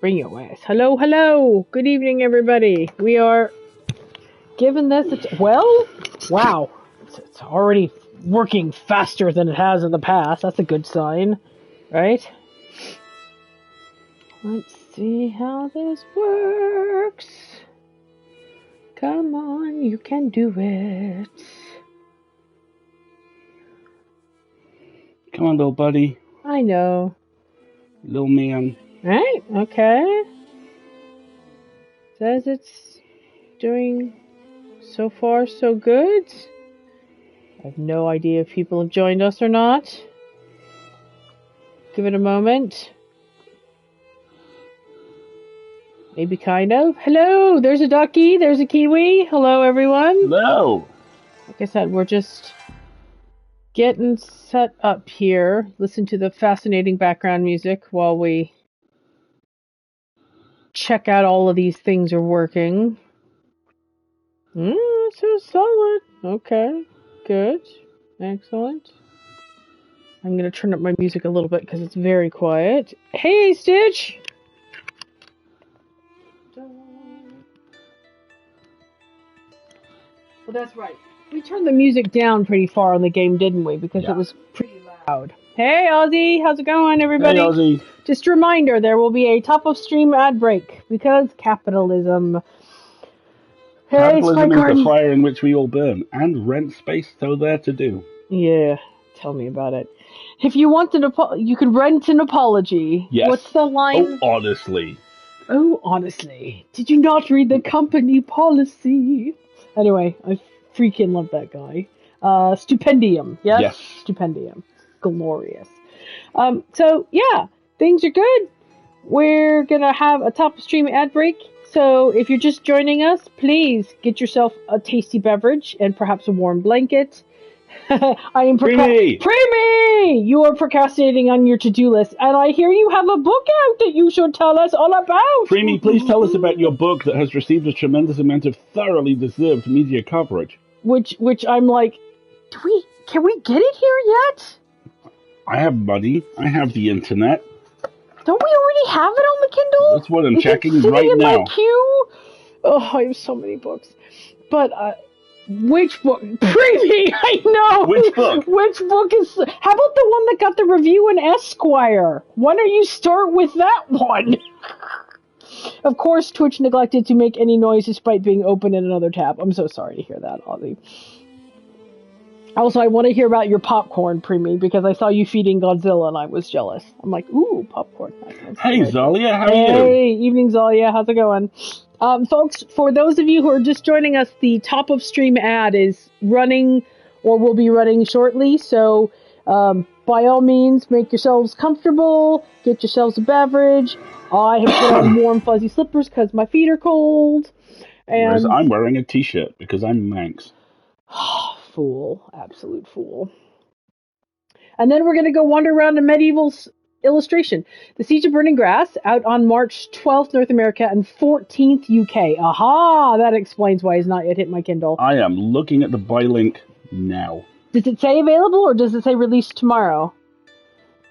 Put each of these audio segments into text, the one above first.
Bring your ass. Hello, hello. Good evening, everybody. We are giving this well, wow. It's already working faster than it has in the past. That's a good sign, right? Let's see how this works. Come on, you can do it. Come on, little buddy. I know. Little man. Right, okay. Says it's doing so far so good. I have no idea if people have joined us or not. Give it a moment. Maybe kind of. Hello, there's a ducky, there's a kiwi. Hello, everyone. Hello. Like I said, we're just getting set up here. Listen to the fascinating background music while we check out all of these things are working. So solid. Okay, good. Excellent. I'm going to turn up my music a little bit because it's very quiet. Hey, Stitch! Well, that's right. We turned the music down pretty far on the game, didn't we? Because it was pretty loud. Hey, Ozzy! How's it going, everybody? Hey, Ozzy. Just a reminder, there will be a top-of-stream ad break because capitalism. Hey, Capitalism is the fire in which we all burn, and rent space so there to do. Yeah, tell me about it. If you want you can rent an apology. Yes. What's the line? Oh, honestly. Oh, honestly. Did you not read the company policy? Anyway, I freaking love that guy. Stupendium. Yes? Yes. Stupendium. Glorious. So, yeah, things are good. We're going to have a top stream ad break. So, if you're just joining us, please get yourself a tasty beverage and perhaps a warm blanket. I am Preemie! You are procrastinating on your to-do list, and I hear you have a book out that you should tell us all about. Preemie, please tell us about your book that has received a tremendous amount of thoroughly deserved media coverage. Which I'm like, can we get it here yet? I have money. I have the internet. Don't we already have it on the Kindle? That's what I'm checking right now. Is it sitting in my queue? Oh, I have so many books. But, which book? Preemie, I know! Which book? Which book is... How about the one that got the review in Esquire? Why don't you start with that one? Of course, Twitch neglected to make any noise despite being open in another tab. I'm so sorry to hear that, Ozzy. Also, I want to hear about your popcorn, Preemie, because I saw you feeding Godzilla and I was jealous. I'm like, ooh, popcorn. Hey, Zalia, how are you? Hey, evening, Zalia. How's it going? Folks, for those of you who are just joining us, the top of stream ad is running or will be running shortly. So, by all means, make yourselves comfortable. Get yourselves a beverage. I have put on warm, fuzzy slippers because my feet are cold. And whereas I'm wearing a t-shirt because I'm Manx. Fool. Absolute fool. And then we're going to go wander around a medieval illustration. The Siege of Burning Grass, out on March 12th, North America, and 14th, UK. Aha! That explains why it's not yet hit my Kindle. I am looking at the buy link now. Does it say available, or does it say released tomorrow?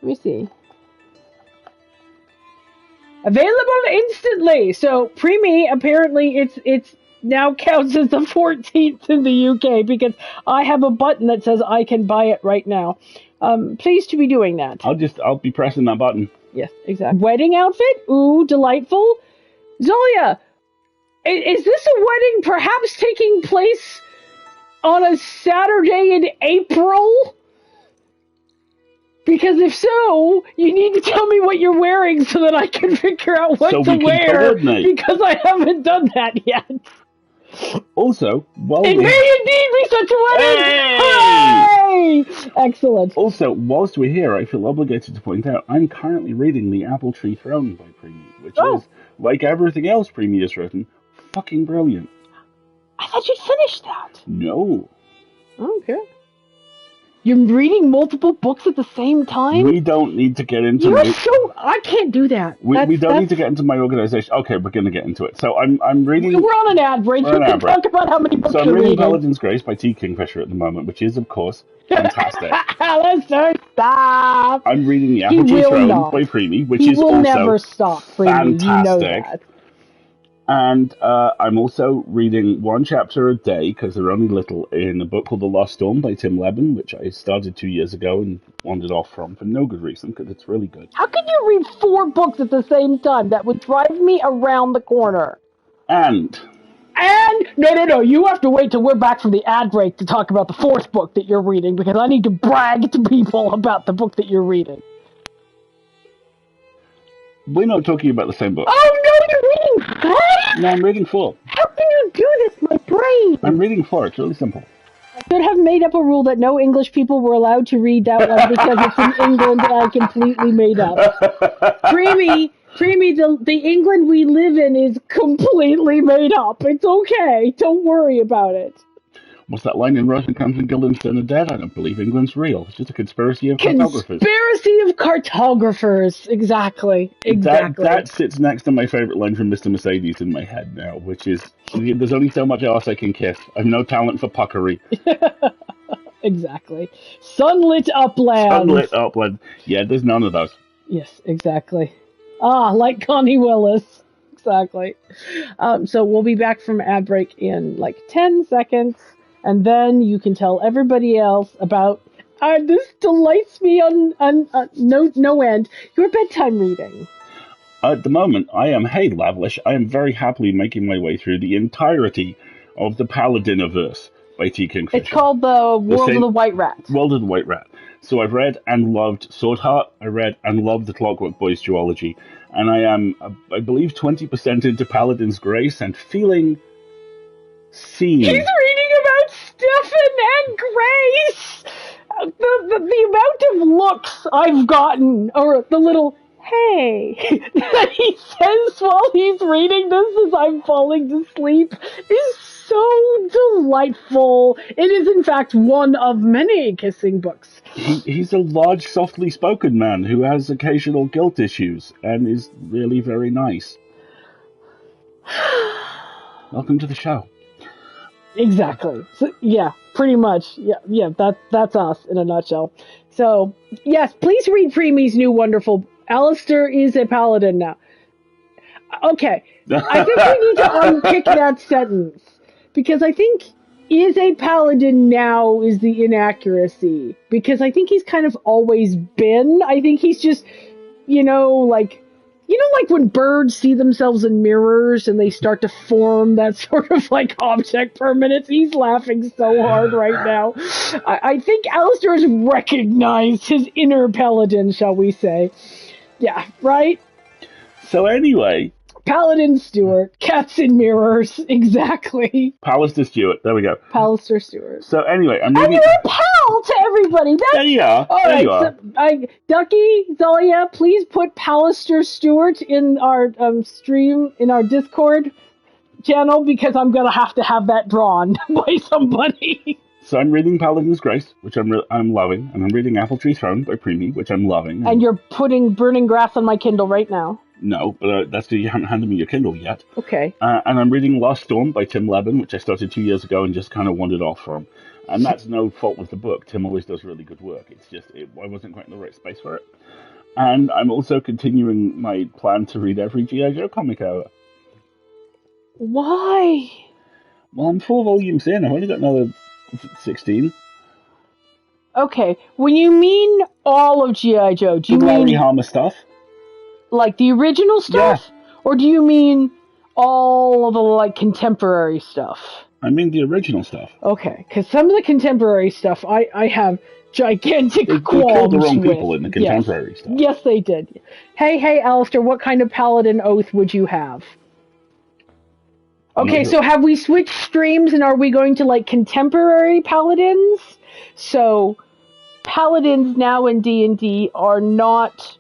Let me see. Available instantly! So, Preemie, apparently it's now counts as the 14th in the UK, because I have a button that says I can buy it right now. Pleased to be doing that. I'll be pressing that button. Yes, exactly. Wedding outfit? Ooh, delightful. Zolia, is this a wedding perhaps taking place on a Saturday in April? Because if so, you need to tell me what you're wearing so that I can figure out what to wear. Because I haven't done that yet. Also, it may indeed be such a wedding! Hey! Excellent. Also, whilst we're here, I feel obligated to point out I'm currently reading The Apple Tree Throne by Preemie, which is, like everything else Preemie has written, fucking brilliant. I thought you'd finished that. No. Okay. You're reading multiple books at the same time? We don't need to get into I can't do that. We don't need to get into my organization. Okay, we're going to get into it. So I'm reading... We're on an ad break. You can talk about how many books you're reading. So I'm reading Paladin's Grace by T. Kingfisher at the moment, which is, of course, fantastic. Alistair, stop! I'm reading The Apple Tree Throne by Preemie, which is also never stop, Preemie. fantastic. You know that. And I'm also reading one chapter a day, because they're only little, in a book called The Lost Storm by Tim Levin, which I started 2 years ago and wandered off from for no good reason, because it's really good. How can you read 4 books at the same time? That would drive me around the corner. And no, you have to wait till we're back from the ad break to talk about the 4th book that you're reading, because I need to brag to people about the book that you're reading. We're not talking about the same book. Oh no, you're reading 4? No, I'm reading 4. How can you do this, my brain? I'm reading 4, it's really simple. I should have made up a rule that no English people were allowed to read that one because it's from England that I completely made up. Preemie, the England we live in is completely made up. It's okay. Don't worry about it. What's that line in Rosencrantz and Guildenstern are dead? I don't believe England's real. It's just a conspiracy of cartographers. Conspiracy of cartographers. Exactly. That sits next to my favourite line from Mr. Mercedes in my head now, which is, there's only so much arse I can kiss. I've no talent for puckery. Exactly. Sunlit upland. Sunlit upland. Yeah, there's none of those. Yes, exactly. Like Connie Willis. Exactly. So we'll be back from ad break in like 10 seconds. And then you can tell everybody else about, this delights me on no end, your bedtime reading. At the moment, I am very happily making my way through the entirety of the Paladiniverse by T. Kingfisher. It's called the World of the White Rat. World of the White Rat. So I've read and loved Swordheart, I read and loved the Clockwork Boys duology, and I am, I believe, 20% into Paladin's Grace and feeling seen. He's reading about Stefan and Grace! The amount of looks I've gotten, or the little hey that he says while he's reading this as I'm falling to sleep is so delightful. It is, in fact, one of many kissing books. He's a large, softly spoken man who has occasional guilt issues and is really very nice. Welcome to the show. Exactly. So, yeah, pretty much. Yeah. That's us in a nutshell. So, yes, please read Preemie's new wonderful. Alistair is a paladin now. Okay, I think we need to unpick that sentence because I think is a paladin now is the inaccuracy because I think he's kind of always been. I think he's just, like when birds see themselves in mirrors and they start to form that sort of like object permanence. He's laughing so hard right now. I think Alistair has recognized his inner paladin, shall we say. Yeah, right? So anyway. Paladin Stewart, cats in mirrors, exactly. Pallister Stewart, there we go. Pallister Stewart. So anyway, I'm reading... And you're a pal to everybody. There you are. All there right, you are. So, Ducky, Zalia, please put Pallister Stewart in our stream, in our Discord channel, because I'm going to have that drawn by somebody. So I'm reading Paladin's Grace, which I'm loving, and I'm reading Apple Tree Throne by Preemie, which I'm loving. And you're putting Burning Grass on my Kindle right now. No, but that's because you haven't handed me your Kindle yet. Okay. And I'm reading Lost Storm by Tim Levin, which I started 2 years ago and just kind of wandered off from. And that's no fault with the book. Tim always does really good work. It's just, I wasn't quite in the right space for it. And I'm also continuing my plan to read every G.I. Joe comic ever. Why? Well, I'm 4 volumes in. I've only got another 16. Okay. When you mean all of G.I. Joe, do you mean... Larry Hama stuff? Like the original stuff? Yeah. Or do you mean all of the, like, contemporary stuff? I mean the original stuff. Okay, because some of the contemporary stuff I have gigantic qualms with. They killed the wrong people in the contemporary stuff. Yes, they did. Hey, Alistair, what kind of paladin oath would you have? Okay, so have we switched streams and are we going to, like, contemporary paladins? So, paladins now in D&D are not...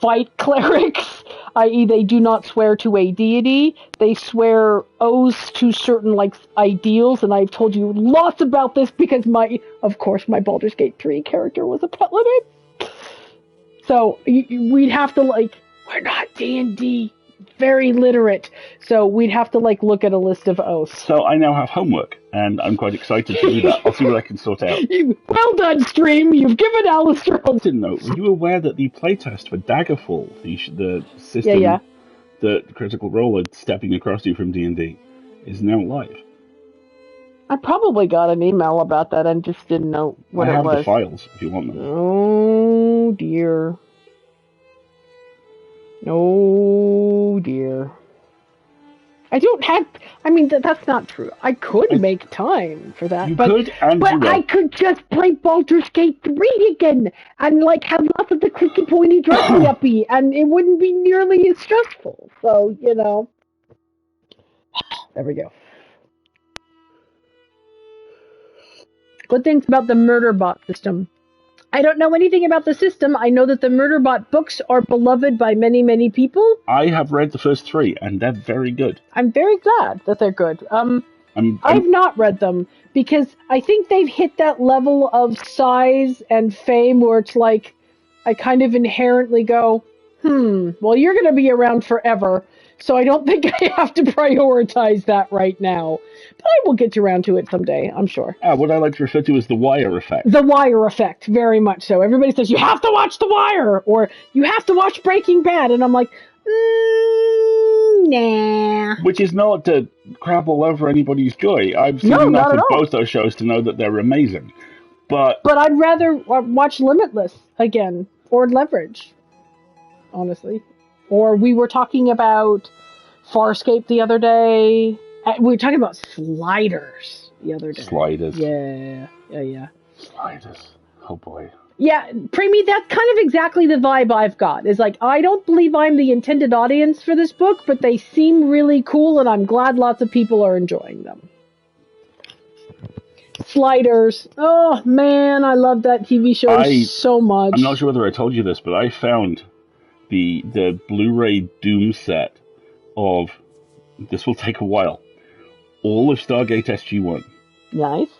fight clerics. i.e. they do not swear to a deity, they swear oaths to certain, like, ideals, and I've told you lots about this because of course, my Baldur's Gate 3 character was a paladin. So, we'd have to, like, we're not D&D very literate, so we'd have to, like, look at a list of oaths. So I now have homework, and I'm quite excited to do that. I'll see what I can sort out. Well done, stream. You've given Alistair. I didn't know. Were you aware that the playtest for Daggerfall, the system, the Critical Role stepping across you from D&D, is now live? I probably got an email about that and just didn't know what it was. I have the files if you want them. Oh dear. Oh dear. I don't have. I mean, that's not true. I could make time for that. You could, and but you will. I could just play Baldur's Gate 3 again and, like, have lots of the clicky pointy dressy uppy, and it wouldn't be nearly as stressful. So, you know. There we go. Good things about the Murderbot system. I don't know anything about the system. I know that the Murderbot books are beloved by many, many people. I have read the first 3, and they're very good. I'm very glad that they're good. I've not read them because I think they've hit that level of size and fame where it's like, I kind of inherently go, well, you're going to be around forever, so I don't think I have to prioritize that right now. But I will get around to it someday, I'm sure. What I like to refer to as the Wire effect. The Wire effect, very much so. Everybody says, you have to watch The Wire, or you have to watch Breaking Bad, and I'm like, nah. Which is not to crap all over anybody's joy. I've seen enough of both those shows to know that they're amazing. But I'd rather watch Limitless again, or Leverage, honestly. Or we were talking about Farscape the other day. We were talking about Sliders the other day. Sliders. Yeah. Sliders. Oh boy. Yeah, Preemie, that's kind of exactly the vibe I've got. Is like, I don't believe I'm the intended audience for this book, but they seem really cool, and I'm glad lots of people are enjoying them. Sliders. Oh, man, I love that TV show so much. I'm not sure whether I told you this, but I found the Blu-ray Doom set of, this will take a while, all of Stargate SG-1. Nice.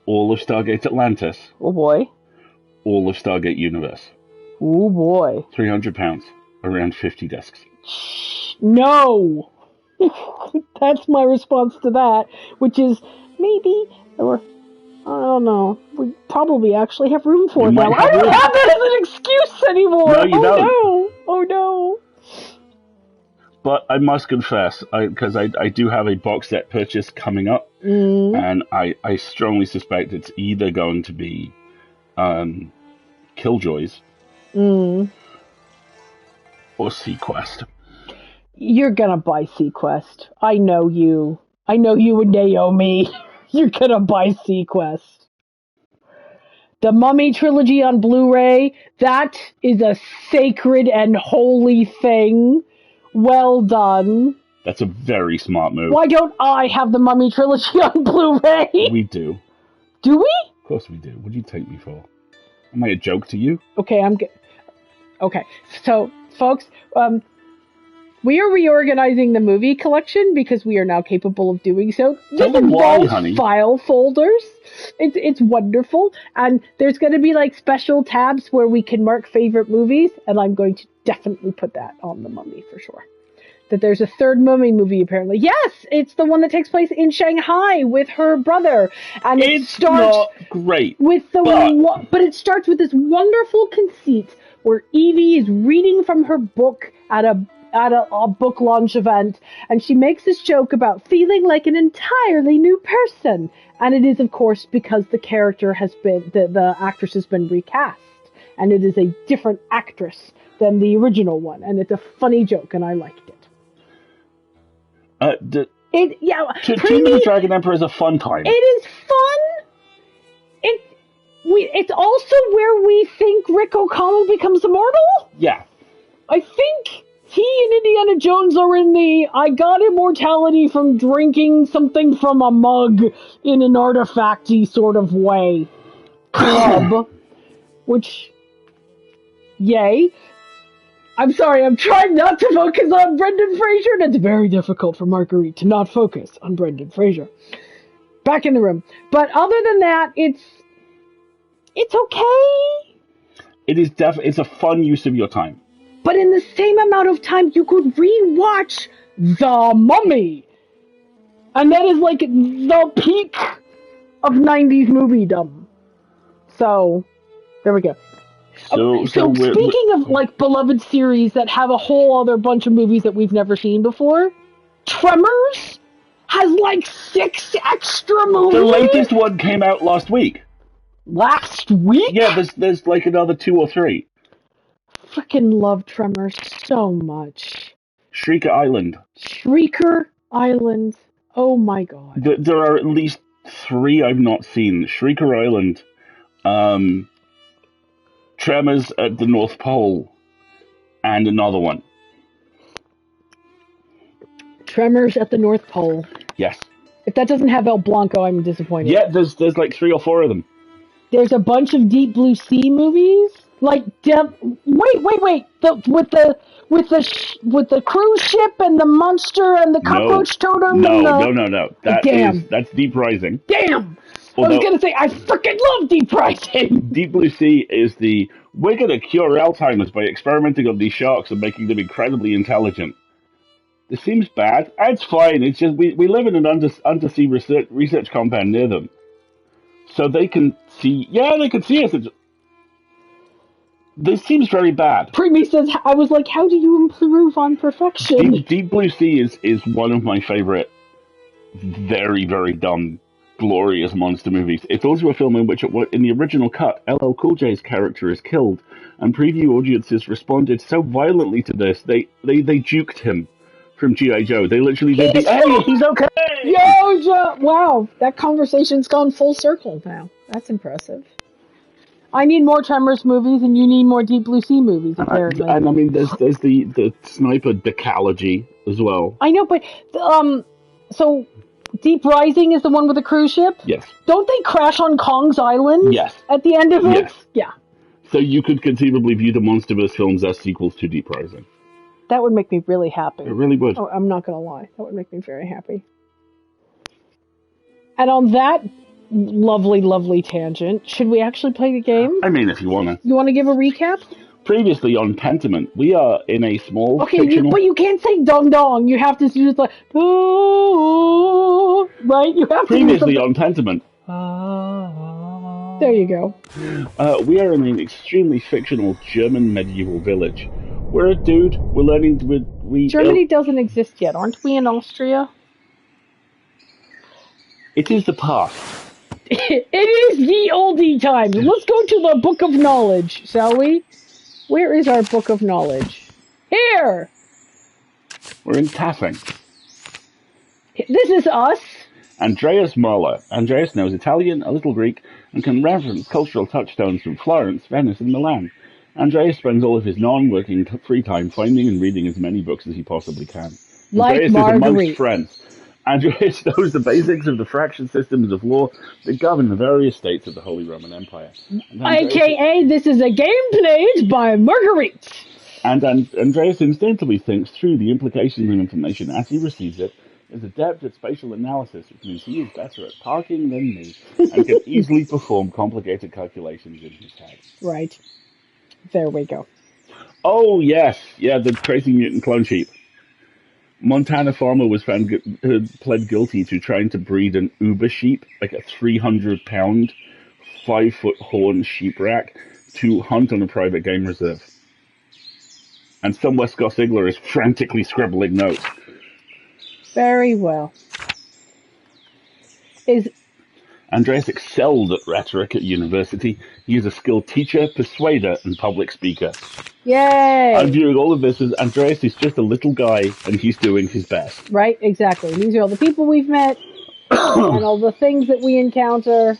All of Stargate Atlantis. Oh, boy. All of Stargate Universe. Oh, boy. £300. Around 50 discs. No! That's my response to that, which is maybe, or I don't know, we probably actually have room for it now. I don't have that as an excuse anymore! No, you don't. No! Oh, no! But I must confess, because I do have a box set purchase coming up, and I strongly suspect it's either going to be Killjoys or Sequest. You're gonna buy Sequest. I know you. I know you and Naomi. You're gonna buy Sequest. The Mummy trilogy on Blu-ray, that is a sacred and holy thing. Well done. That's a very smart move. Why don't I have the Mummy trilogy on Blu-ray? We do. Do we? Of course we do. What do you take me for? Am I a joke to you? Okay, Okay, so, folks, we are reorganizing the movie collection because we are now capable of doing so. Tell them why, honey. File folders. It's wonderful. And there's going to be, like, special tabs where we can mark favorite movies, and I'm going to definitely put that on the Mummy for sure. That there's a third Mummy movie, apparently. Yes, it's the one that takes place in Shanghai with her brother. And it starts not great. With but it starts with this wonderful conceit where Evie is reading from her book at a book launch event, and she makes this joke about feeling like an entirely new person. And it is, of course, because the character has been, the actress has been recast, and it is a different actress than the original one, and it's a funny joke, and I liked it. Tomb of the Dragon Emperor is a fun time. It is fun. It's also where we think Rick O'Connell becomes immortal. Yeah. I think he and Indiana Jones are in the I got immortality from drinking something from a mug in an artifacty sort of way club. Which, yay. I'm sorry, I'm trying not to focus on Brendan Fraser, and it's very difficult for Marguerite to not focus on Brendan Fraser. Back in the room. But other than that, it's okay. It's a fun use of your time. But in the same amount of time, you could rewatch The Mummy. And that is like the peak of 90s moviedom. So, there we go. So Speaking of like beloved series that have a whole other bunch of movies that we've never seen before, Tremors has like 6 extra movies. The latest one came out last week. Last week? Yeah, there's like another 2 or 3. Freaking love Tremors so much. Shrieker Island. Shrieker Island. Oh my god. There are at least 3 I've not seen. Shrieker Island, Tremors at the North Pole, and another one. Tremors at the North Pole. Yes. If that doesn't have El Blanco, I'm disappointed. Yeah, there's like 3 or 4 of them. There's a bunch of Deep Blue Sea movies. Like, wait. With the cruise ship and the monster and the cockroach totem. No. Damn. That's Deep Rising. Damn. Although, I was gonna say I freaking love Deep Rising. Deep Blue Sea is we're gonna cure Alzheimer's by experimenting on these sharks and making them incredibly intelligent. This seems bad. It's fine. It's just we live in an undersea research compound near them, so they can see. Yeah, they can see us. This seems very bad. Preemy says, I was like, how do you improve on perfection? Deep Blue Sea is one of my favorite, very, very dumb, glorious monster movies. It's also a film in which, in the original cut, LL Cool J's character is killed, and preview audiences responded so violently to this, they juked him from G.I. Joe. They literally did hey, he's okay! Yo, Joe! Wow, that conversation's gone full circle now. That's impressive. I need more Tremors movies, and you need more Deep Blue Sea movies, apparently. And I mean, there's the Sniper Decalogy as well. I know, but so Deep Rising is the one with the cruise ship. Yes. Don't they crash on Kong's Island? Yes. At the end of it. Yes. Yeah. So you could conceivably view the MonsterVerse films as sequels to Deep Rising. That would make me really happy. It really would. Oh, I'm not gonna lie. That would make me very happy. And on that lovely, lovely tangent, should we actually play the game? I mean, if you wanna. You want to give a recap? Previously on Pentiment, we are in a small Okay, fictional... but you can't say dong dong. You have to do like, oh, right? You have to Previously on Pentiment. There you go. We are in an extremely fictional German medieval village. We're a dude. We're learning to... Germany doesn't exist yet. Aren't we in Austria? It is the past. It is the oldie times. Let's go to the Book of Knowledge, shall we? Where is our Book of Knowledge? Here! We're in Taffing. This is us. Andreas Mahler. Andreas knows Italian, a little Greek, and can reference cultural touchstones from Florence, Venice, and Milan. Andreas spends all of his non-working free time finding and reading as many books as he possibly can. Like Andreas Marguerite. is amongst friends. Andreas knows the basics of the fraction systems of law that govern the various states of the Holy Roman Empire. AKA, this is a game played by Marguerite. And Andreas instinctively thinks through the implications of information as he receives it, is adept at spatial analysis, which means he is better at parking than me, and can easily perform complicated calculations in his head. Right. There we go. Oh, yes. Yeah, the crazy mutant clone sheep. Montana farmer was found pled guilty to trying to breed an uber sheep, like a 300-pound, 5-foot horn sheep rack, to hunt on a private game reserve. And some West Gossigler is frantically scribbling notes. Very well. Andreas excelled at rhetoric at university. He is a skilled teacher, persuader, and public speaker. Yay! I'm viewing all of this as Andreas is just a little guy, and he's doing his best. Right, exactly. These are all the people we've met, and all the things that we encounter,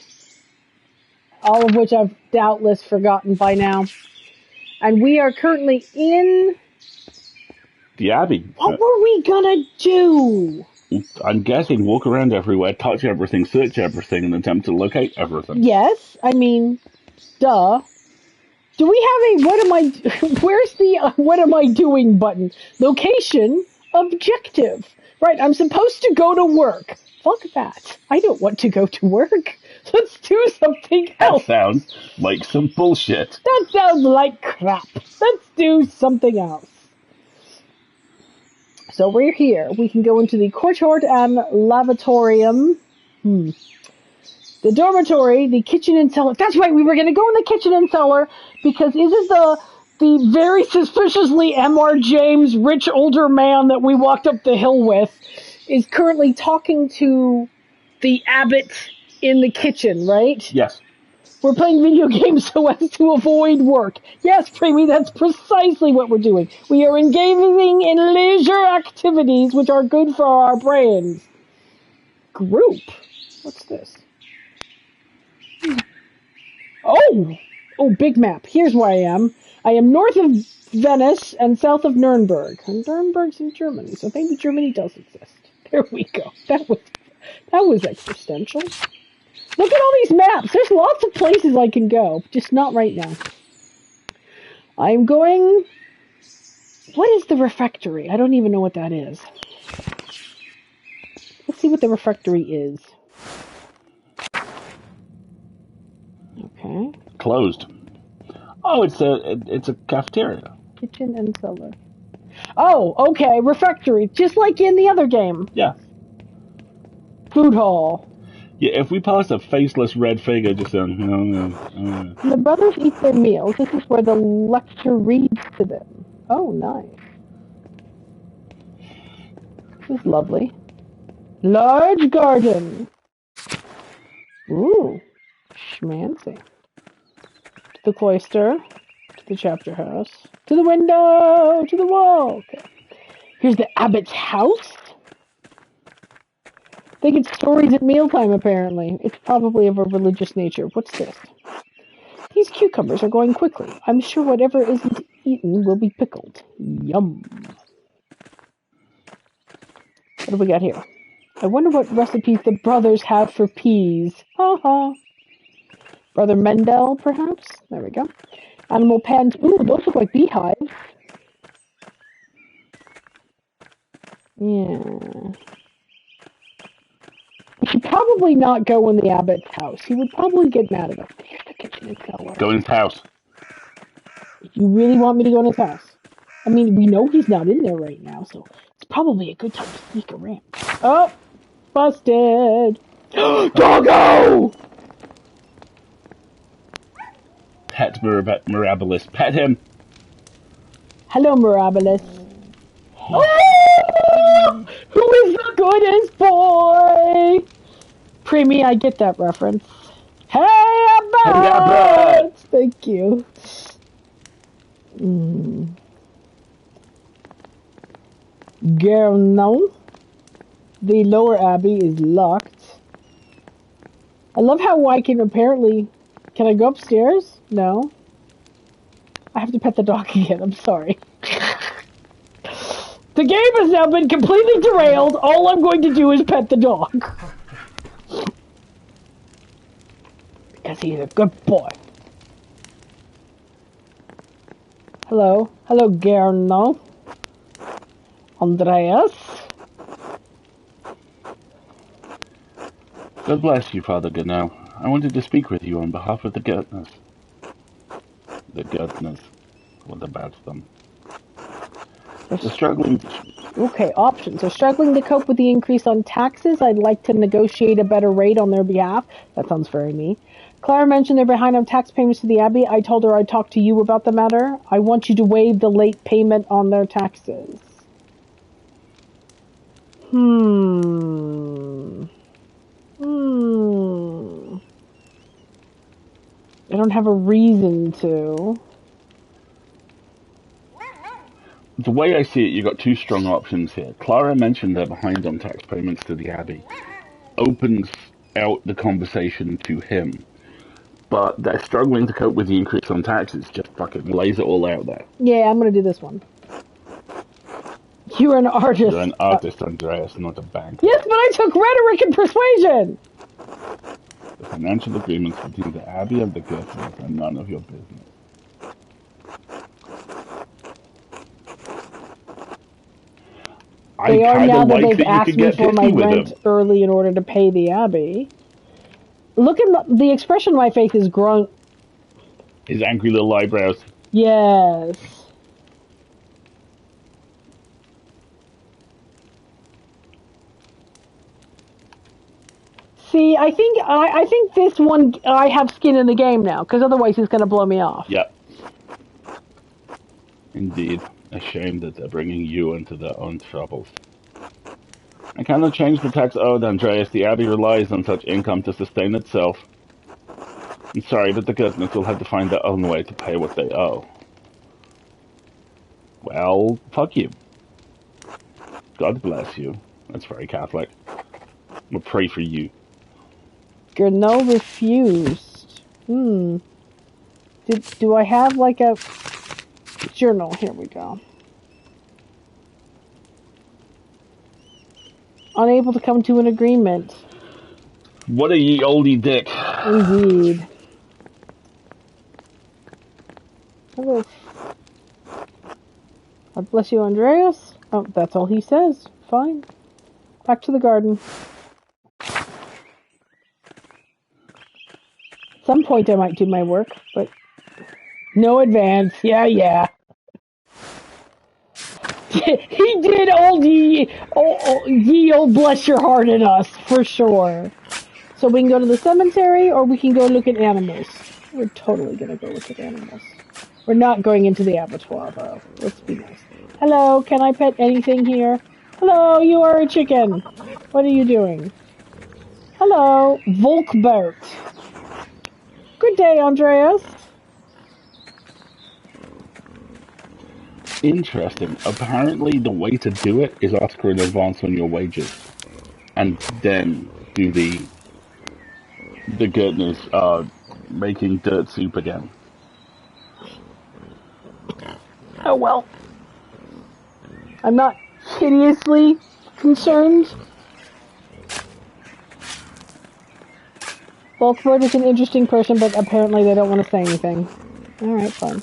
all of which I've doubtless forgotten by now. And we are currently in... The Abbey. What were we gonna do? I'm guessing walk around everywhere, touch everything, search everything, and attempt to locate everything. Yes, I mean, duh. Do we have a what am I? Where's the what am I doing button? Location objective. Right, I'm supposed to go to work. Fuck that. I don't want to go to work. Let's do something else. That sounds like some bullshit. That sounds like crap. Let's do something else. So we're here. We can go into the courtyard and lavatorium. The dormitory, the kitchen and cellar. That's right, we were going to go in the kitchen and cellar because isn't the very suspiciously M.R. James rich older man that we walked up the hill with is currently talking to the abbot in the kitchen, right? Yes. We're playing video games so as to avoid work. Yes, Premi, that's precisely what we're doing. We are engaging in leisure activities which are good for our brains. Group? What's this? Oh, big map. Here's where I am. I am north of Venice and south of Nuremberg. And Nuremberg's in Germany, so maybe Germany does exist. There we go. That was existential. Look at all these maps. There's lots of places I can go, just not right now. I'm going... What is the refectory? I don't even know what that is. Let's see what the refectory is. Okay. Closed. Oh, it's a cafeteria. Kitchen and cellar. Oh, okay. Refectory, just like in the other game. Yeah. Food hall. Yeah, if we pass a faceless red figure just saying, The brothers eat their meals. This is where the lecture reads to them. Oh, nice. This is lovely. Large garden. Ooh. Schmancy. To the cloister. To the chapter house. To the window. To the wall. Okay. Here's the abbot's house. They get stories at mealtime, apparently. It's probably of a religious nature. What's this? These cucumbers are going quickly. I'm sure whatever isn't eaten will be pickled. Yum. What do we got here? I wonder what recipes the brothers have for peas. Ha ha. Brother Mendel, perhaps? There we go. Animal pens. Ooh, those look like beehives. Yeah. We should probably not go in the abbot's house. He would probably get mad at us. Here's the kitchen and cellar. Go in his house. You really want me to go in his house? I mean, we know he's not in there right now, so it's probably a good time to sneak around. Oh! Busted! Doggo! Pet Mirabilis. Pet him. Hello, Mirabilis. Oh! Who is the goodest boy? Premi, I get that reference. Hey, Abbott! Thank you. Girl, no. The lower abbey is locked. I love how I can apparently... Can I go upstairs? No. I have to pet the dog again, I'm sorry. The game has now been completely derailed. All I'm going to do is pet the dog. Because he's a good boy. Hello. Hello, Gerno. Andreas. God bless you, Father Gano. I wanted to speak with you on behalf of the Gurtners. The Gurtners. What about them? They're struggling. Okay, options. They're struggling to cope with the increase on taxes. I'd like to negotiate a better rate on their behalf. That sounds very mean. Clara mentioned they're behind on tax payments to the Abbey. I told her I'd talk to you about the matter. I want you to waive the late payment on their taxes. I don't have a reason to. The way I see it, you've got two strong options here. Clara mentioned they're behind on tax payments to the Abbey. Opens out the conversation to him. But they're struggling to cope with the increase on taxes. Just fucking lays it all out there. Yeah, I'm going to do this one. You're an artist. You're an artist, Andreas, not a bank. Yes, but I took rhetoric and persuasion. The financial agreements between the Abbey and the Gurtners are none of your business. They are kind now of that like they've that you asked could me get for my picky with rent them. early in order to pay the Abbey. Look at the expression on my face is grown. His angry little eyebrows. Yes. See, I think this one I have skin in the game now, because otherwise he's going to blow me off. Yep. Indeed. A shame that they're bringing you into their own troubles. I cannot change the tax owed, Andreas. The Abbey relies on such income to sustain itself. I'm sorry, but the goodness will have to find their own way to pay what they owe. Well, fuck you. God bless you. That's very Catholic. We'll pray for you. Gernot refused. Do I have like a journal? Here we go. Unable to come to an agreement. What a ye oldie dick. Indeed. Hello. God bless you, Andreas. Oh, that's all he says. Fine. Back to the garden. At some point I might do my work, but no advance. Yeah. He did old ye old bless your heart in us, for sure. So we can go to the cemetery, or we can go look at animals. We're totally going to go look at animals. We're not going into the abattoir, though. Let's be nice. Hello, can I pet anything here? Hello, you are a chicken. What are you doing? Hello, Volkbert. Good day, Andreas. Interesting. Apparently the way to do it is ask for an advance on your wages. And then do the goodness, making dirt soup again. Oh, well. I'm not hideously concerned. Volkbert is an interesting person, but apparently they don't want to say anything. Alright, fine.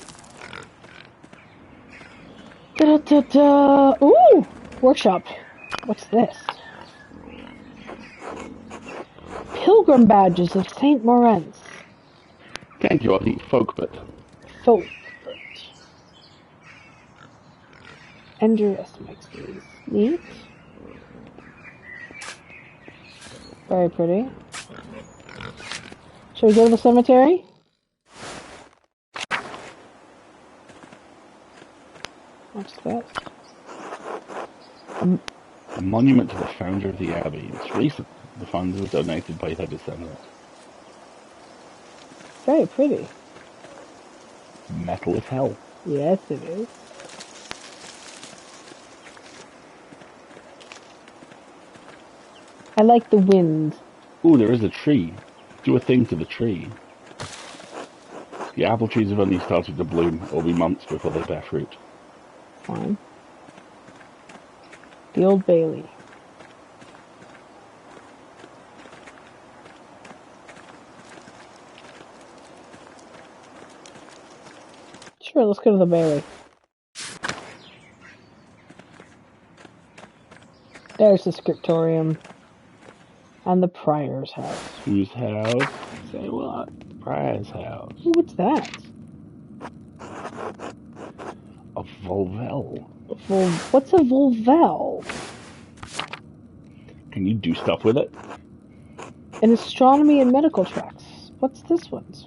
Da-da-da-da. Ooh! Workshop. What's this? Pilgrim badges of St. Moritz. Thank you, Auntie Folkbert. Folkbert. Andreas makes these. Neat. Very pretty. Shall we go to the cemetery? What's this? A monument to the founder of the Abbey. It's recent. The funds were donated by their descendants. Very pretty. Metal as hell. Yes, it is. I like the wind. Ooh, there is a tree. Do a thing to the tree. The apple trees have only started to bloom. It'll be months before they bear fruit. Fine. The Old Bailey. Sure, let's go to the Bailey. There's the scriptorium. And the Prior's house. Whose house? Say what? Prior's house. Ooh, what's that? A Volvel. What's a Volvel? Can you do stuff with it? An astronomy and medical tracts. What's this one's?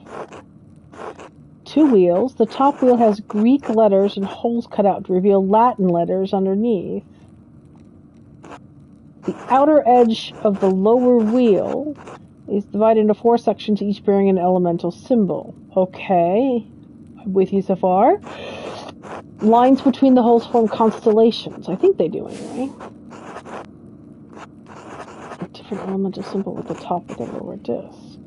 2 wheels. The top wheel has Greek letters and holes cut out to reveal Latin letters underneath. The outer edge of the lower wheel is divided into 4 sections, each bearing an elemental symbol. Okay. I'm with you so far. Lines between the holes form constellations. I think they do anyway. A different elemental symbol at the top of the lower disc.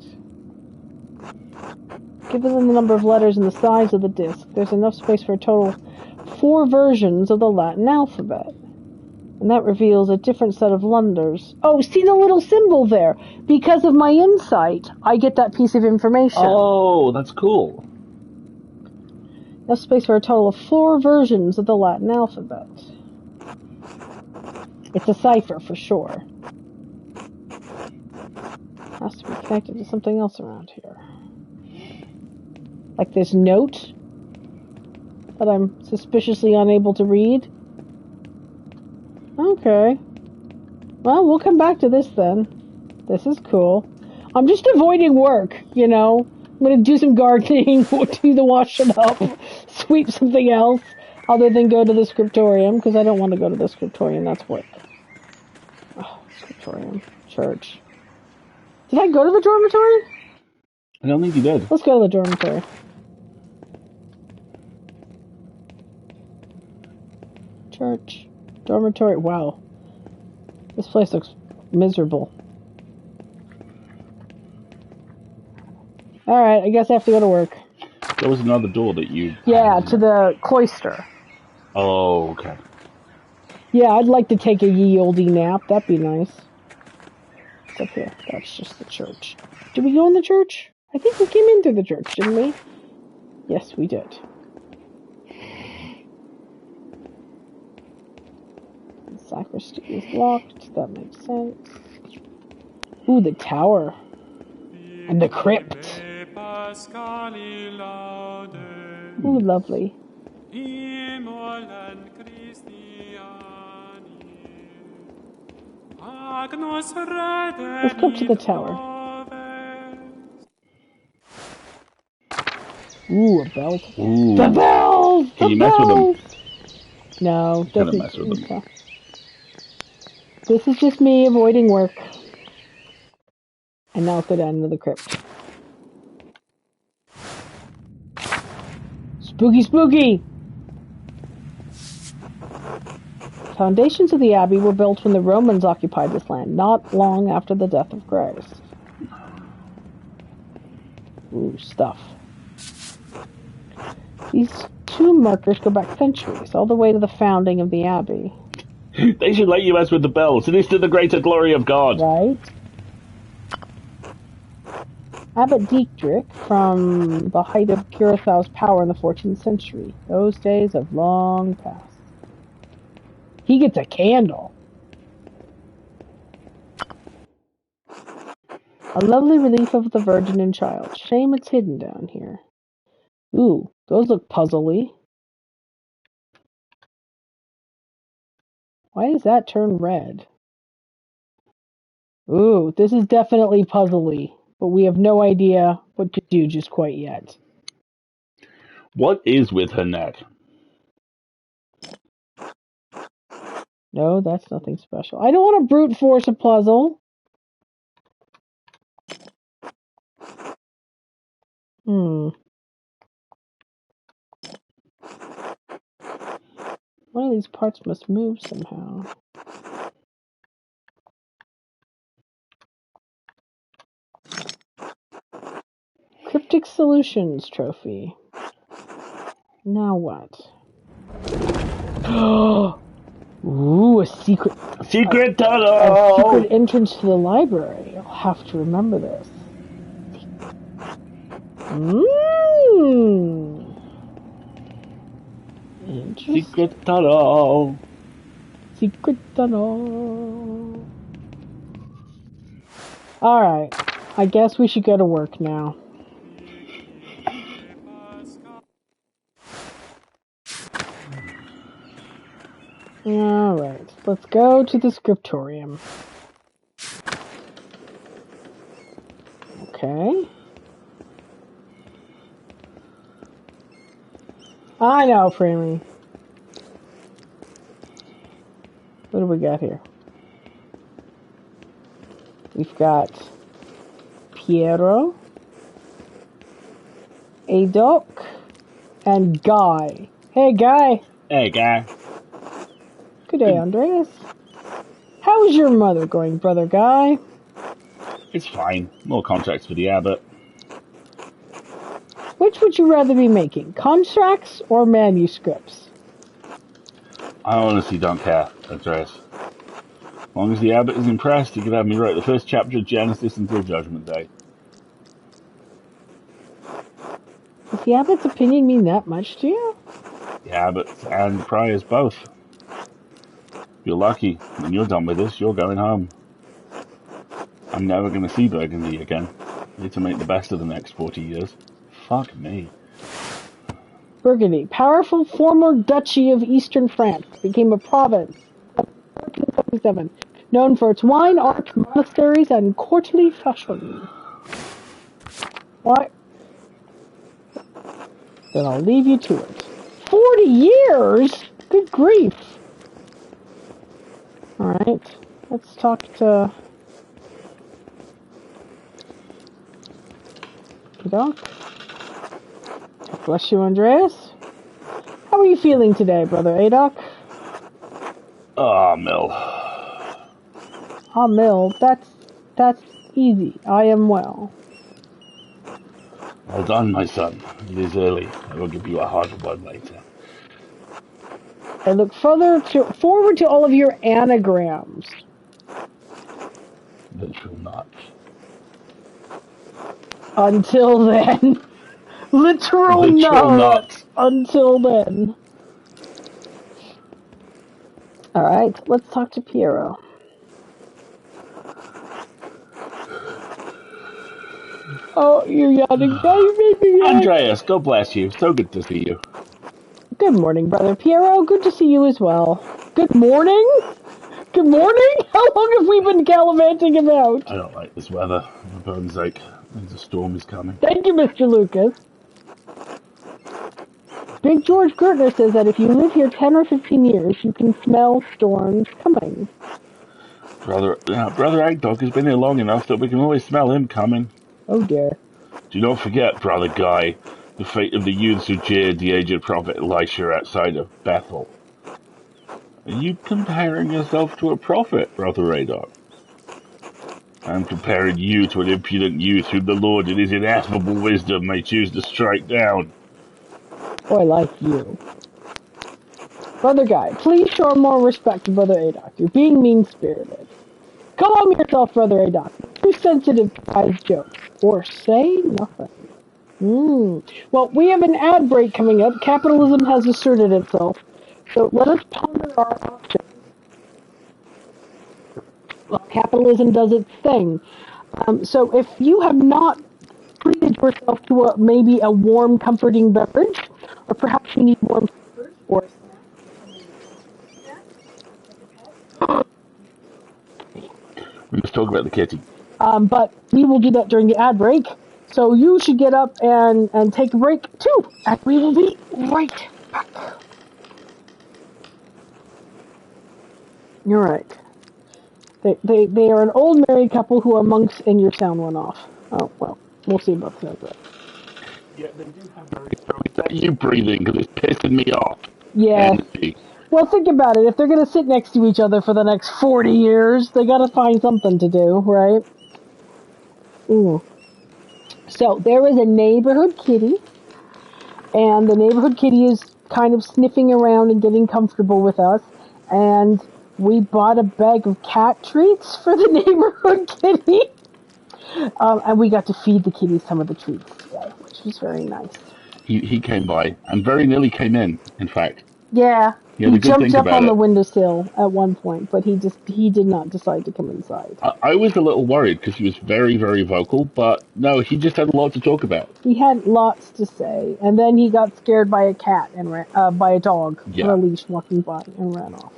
Given the number of letters and the size of the disc, there's enough space for a total of 4 versions of the Latin alphabet. And that reveals a different set of letters. Oh, see the little symbol there? Because of my insight, I get that piece of information. Oh, that's cool. Enough space for a total of 4 versions of the Latin alphabet. It's a cipher for sure. Has to be connected to something else around here. Like this note that I'm suspiciously unable to read. Okay. Well, we'll come back to this then. This is cool. I'm just avoiding work, you know. I'm going to do some gardening, do the washing up, sweep something else, other than go to the scriptorium, because I don't want to go to the scriptorium. That's work. Oh, scriptorium. Church. Did I go to the dormitory? I don't think you did. Let's go to the dormitory. Church. Dormitory. Wow. This place looks miserable. Alright, I guess I have to go to work. There was another door that you... Yeah, to the cloister. Oh, okay. Yeah, I'd like to take a ye olde nap. That'd be nice. What's up here? That's just the church. Did we go in the church? I think we came in through the church, didn't we? Yes, we did. The sacristy is locked. That makes sense. Ooh, the tower. And the crypt. Ooh, lovely. Let's go to the tower. Ooh, a bell. Ooh. The bells! Can you mess with them? No, Can't mess with them. Okay. This is just me avoiding work. And now let's go down into the crypt. Spooky, spooky! Foundations of the abbey were built when the Romans occupied this land, not long after the death of Christ. Ooh, stuff. These tomb markers go back centuries, all the way to the founding of the abbey. They should let you mess with the bells. It is to the greater glory of God. Right? Abbot Dietrich, from the height of Curaçao's power in the 14th century. Those days have long passed. He gets a candle. A lovely relief of the Virgin and Child. Shame it's hidden down here. Ooh, those look puzzly. Why does that turn red? Ooh, this is definitely puzzly, but we have no idea what to do just quite yet. What is with her neck? No, that's nothing special. I don't want to brute force a puzzle. One of these parts must move somehow. Cryptic Solutions trophy. Now what? Ooh, a secret tunnel! A secret entrance to the library. I'll have to remember this. Interesting. Secret tunnel. Secret tunnel. Alright. I guess we should go to work now. Alright. Let's go to the scriptorium. Okay. I know, Framey. What do we got here? We've got Piero, Adoc, and Guy. Hey, Guy. Hey, Guy. Good day, Andreas. How is your mother going, brother Guy? It's fine. More contracts for the abbot. Which would you rather be making, contracts or manuscripts? I honestly don't care, Andreas. As long as the abbot is impressed, he can have me write the first chapter of Genesis until Judgment Day. Does the abbot's opinion mean that much to you? The abbots and the priors both. You're lucky. When you're done with this, you're going home. I'm never going to see Burgundy again. Need to make the best of the next 40 years. Fuck me. Burgundy, powerful former duchy of eastern France, became a province in 1477, known for its wine, art, monasteries, and courtly fashion. What? Then I'll leave you to it. 40 years? Good grief. Alright, let's talk to Doc. Bless you, Andreas. How are you feeling today, Brother Adoc? Ah, Mill. Ah, Mill, that's easy. I am well. Well done, my son. It is early. I will give you a harder one later. I look forward to all of your anagrams. Literal nuts. Until then. Literal nuts. Until then. Alright, let's talk to Piero. Oh, you're yawning. Oh, you made me yawn. Andreas, God bless you. So good to see you. Good morning, Brother Piero. Good to see you as well. Good morning? Good morning? How long have we been gallivanting about? I don't like this weather. For bone's sake, the storm is coming. Thank you, Mr. Lucas. Big George Gertner says that if you live here 10 or 15 years, you can smell storms coming. Brother Agdog has been here long enough that we can always smell him coming. Oh, dear. Do not forget, Brother Guy, the fate of the youths who jeered the aged prophet Elisha outside of Bethel. Are you comparing yourself to a prophet, Brother Adolf? I'm comparing you to an impudent youth whom the Lord in his ineffable wisdom may choose to strike down. Oh, I like you. Brother Guy, please show more respect to Brother Adoc. You're being mean-spirited. Calm yourself, Brother Adoc. Too sensitive to Guy's jokes. Or say nothing. Well, we have an ad break coming up. Capitalism has asserted itself. So let us ponder our options. Well, capitalism does its thing. So if you have not treated yourself to maybe a warm, comforting beverage, or perhaps you need warm comfort or We must talk about the kitty. but we will do that during the ad break. So you should get up and take a break too, and we will be right back. You're right. They are an old married couple who are monks, and your sound went off. Oh well, we'll see about that. Yeah, they do have very strong. Is that you breathing? Because it's pissing me off. Yeah. Energy. Well, think about it. If they're going to sit next to each other for the next 40 years, they got to find something to do, right? Ooh. So there is a neighborhood kitty, and the neighborhood kitty is kind of sniffing around and getting comfortable with us, and we bought a bag of cat treats for the neighborhood kitty, and we got to feed the kitty some of the treats today, which was very nice. He came by and very nearly came in fact. Yeah, he jumped up on the windowsill at one point, but he did not decide to come inside. I was a little worried because he was very, very vocal, but no, he just had a lot to talk about. He had lots to say, and then he got scared by a cat and by a dog on a leash walking by and ran off.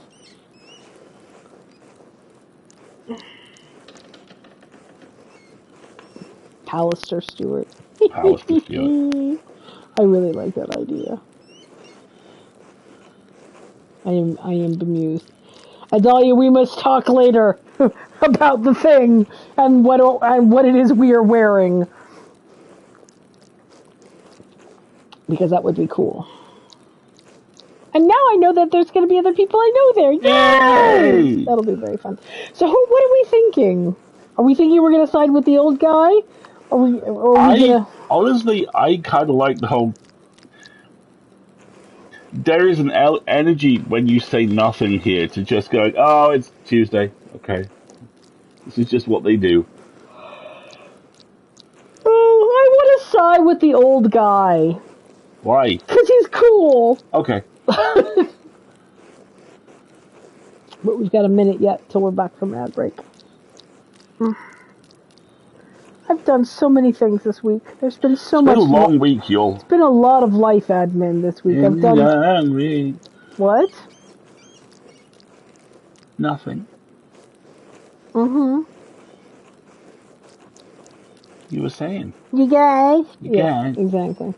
Pallister Stewart. Pallister Stewart. I really like that idea. I am bemused. Adalia, we must talk later about the thing and what it is we are wearing, because that would be cool. And now I know that there's going to be other people I know there. Yay! That'll be very fun. So, what are we thinking? Are we thinking we're going to side with the old guy? Honestly, I kind of like the whole. There is an energy when you say nothing here to just go, oh, it's Tuesday. Okay. This is just what they do. Oh, I want to side with the old guy. Why? Because he's cool. Okay. but we've got a minute yet till we're back from ad break. I've done so many things this week. There's been so much. It's been a long week, y'all. It's been a lot of life admin this week. I've done. Long What? Nothing. Mm-hmm. You were saying. You guys? Yeah, exactly.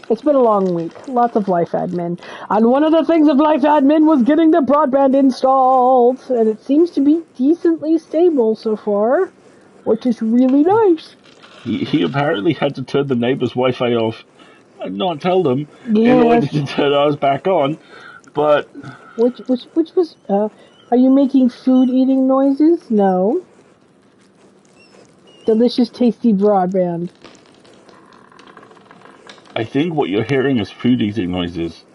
It's been a long week. Lots of life admin. And one of the things of life admin was getting the broadband installed. And it seems to be decently stable so far, which is really nice. He apparently had to turn the neighbor's Wi-Fi off and not tell them Yes. in order to turn ours back on. But Which was, are you making food eating noises? No. Delicious, tasty broadband. I think what you're hearing as food eating noises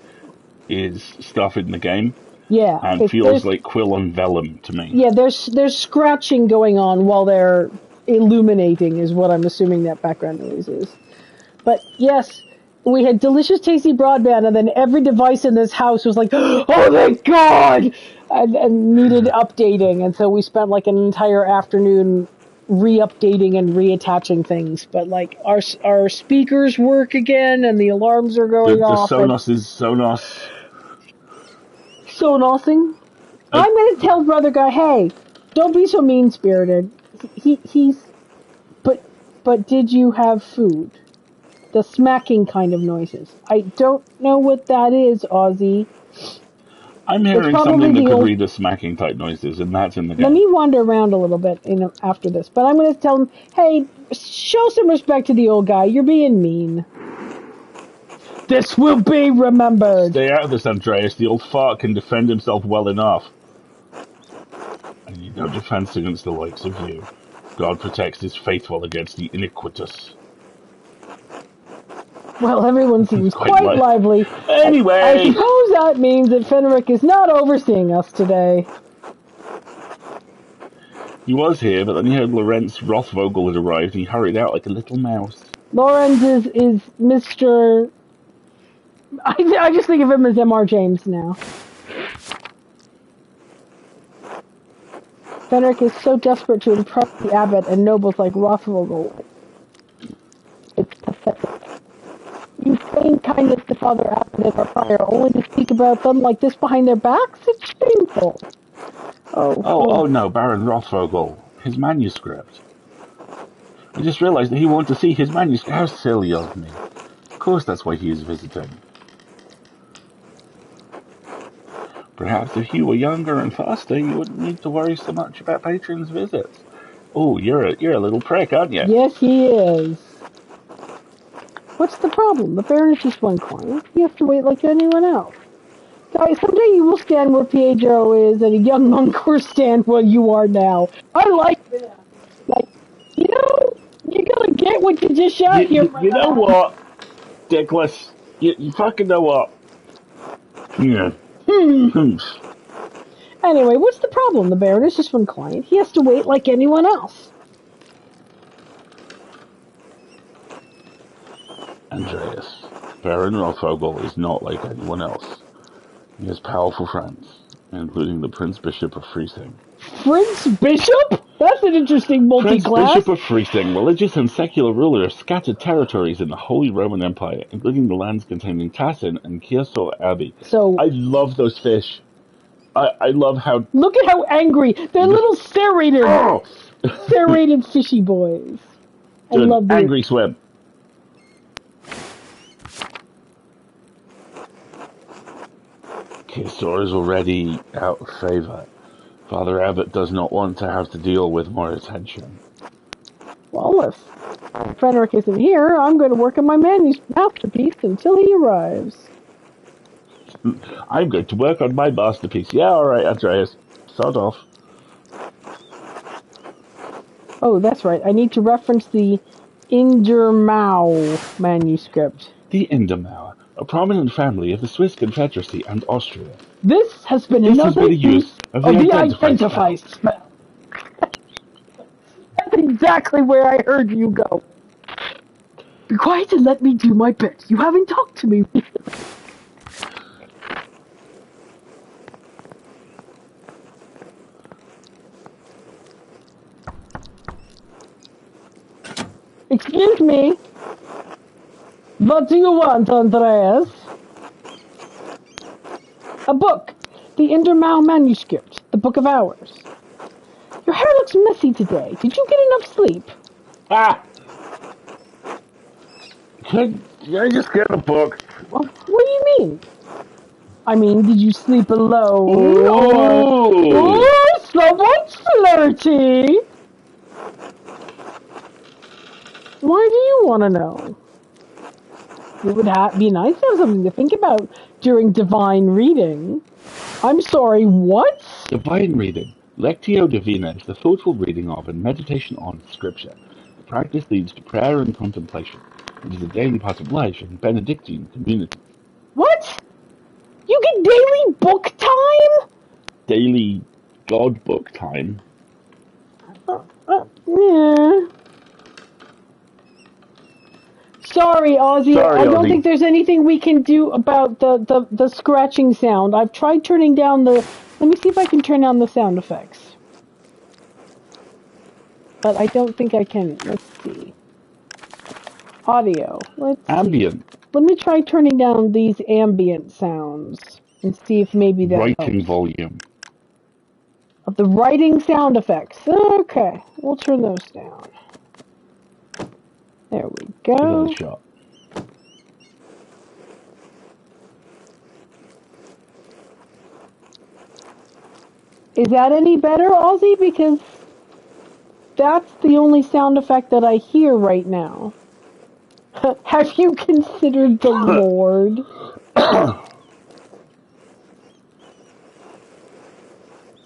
is stuff in the game. Yeah. And feels like quill on vellum to me. Yeah, there's scratching going on while they're illuminating is what I'm assuming that background noise is. But yes, we had delicious, tasty broadband, and then every device in this house was like, oh, thank God! And needed updating, and so we spent like an entire afternoon re-updating and reattaching things. But like our speakers work again, and the alarms are going off. The Sonos is Sonos. Sonosing? I'm going to tell Brother Guy, hey, don't be so mean-spirited. But did you have food? The smacking kind of noises. I don't know what that is, Ozzy. I'm hearing something that could read the smacking type noises, and that's in the game. Let me wander around a little bit after this, but I'm going to tell him, hey, show some respect to the old guy. You're being mean. This will be remembered. Stay out of this, Andreas. The old fart can defend himself well enough. I need no defense against the likes of you. God protects his faithful against the iniquitous. Well, everyone seems quite lively. Anyway! I suppose that means that Fenric is not overseeing us today. He was here, but then he heard Lorenz Rothvogel had arrived, and he hurried out like a little mouse. Lorenz is Mr... I just think of him as M.R. James now. Fenric is so desperate to impress the abbot and nobles like Rothvogel. It's pathetic. You feign kindness to Father Abbot and our friar only to speak about them like this behind their backs? It's shameful. Oh no, Baron Rothvogel. His manuscript. I just realized that he wanted to see his manuscript. How silly of me. Of course that's why he is visiting. Perhaps if you were younger and faster, you wouldn't need to worry so much about patrons' visits. Oh, you're a little prick, aren't you? Yes, he is. What's the problem? The Baron is just one client. You have to wait like anyone else. Guys, someday you will stand where Pietro is, and a young monk will stand where you are now. I like that. Like, you gotta get what you just shot here. You know what, Dickless? You fucking know what? Yeah. Anyway, what's the problem? The Baron is just one client. He has to wait like anyone else. Andreas, Baron Rothvogel is not like anyone else. He has powerful friends, including the Prince Bishop of Friesing. Prince Bishop? That's an interesting multi-class. Prince Bishop of Friesing, religious and secular ruler of scattered territories in the Holy Roman Empire, including the lands containing Tassin and Kiersor Abbey. So I love those fish. I love how... Look at how angry. They're little serrated. Oh! Serrated fishy boys. I love them. Angry swim. Kiersor is already out of favour. Father Abbot does not want to have to deal with more attention. Well, if Fenric isn't here, I'm going to work on my masterpiece until he arrives. I'm going to work on my masterpiece. Yeah, alright, Andreas. Sod off. Oh, that's right. I need to reference the Indermau manuscript. The Indermau, a prominent family of the Swiss Confederacy and Austria. This has been another use of the Identify spell. That's exactly where I heard you go. Be quiet and let me do my bit. You haven't talked to me. Excuse me. What do you want, Andreas? A book. The Endermau manuscript. The Book of Hours. Your hair looks messy today. Did you get enough sleep? Ah! Can I just get a book? Well, what do you mean? I mean, did you sleep alone? Ooh! Oh, someone's flirty! Why do you want to know? It would be nice to have something to think about during divine reading. I'm sorry, what? Divine reading. Lectio Divina is the thoughtful reading of and meditation on Scripture. The practice leads to prayer and contemplation. It is a daily part of life in Benedictine community. What? You get daily book time? Daily God book time. Yeah. Sorry, Ozzy. I don't think there's anything we can do about the scratching sound. I've tried turning down the... Let me see if I can turn down the sound effects. But I don't think I can. Let's see. Audio. Ambient. Let me try turning down these ambient sounds and see if maybe that Writing helps. volume. Of the writing sound effects. Okay, we'll turn those down. There we go. Give it a shot. Is that any better, Ozzy? Because that's the only sound effect that I hear right now. Have you considered the Lord?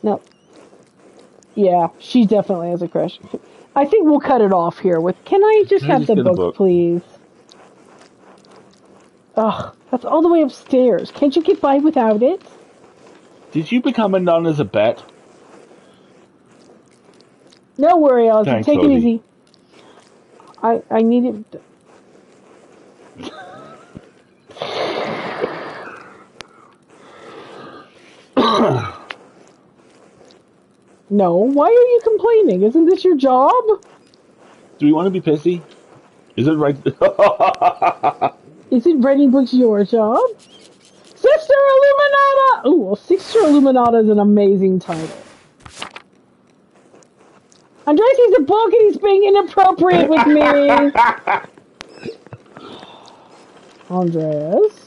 No. Yeah, she definitely has a crush. I think we'll cut it off here with, can I just have the book, please? Ugh, that's all the way upstairs. Can't you get by without it? Did you become a nun as a bet? No worry, Ozzy. Thanks, Take Ozzy. it easy. I need it. No, why are you complaining? Isn't this your job? Do you want to be pissy? Is it right? Is it writing books your job? Sister Illuminata! Oh, well, Sister Illuminata is an amazing title. Andres sees a book and he's being inappropriate with me. Andres.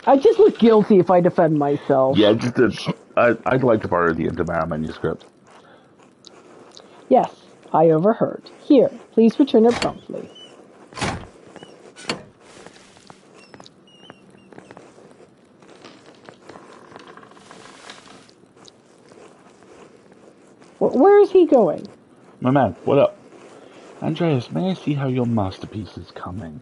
I just look guilty if I defend myself. Yeah, I'd like to borrow the Endermau manuscript. Yes, I overheard. Here, please return it promptly. Where is he going? My man, what up? Andreas, may I see how your masterpiece is coming?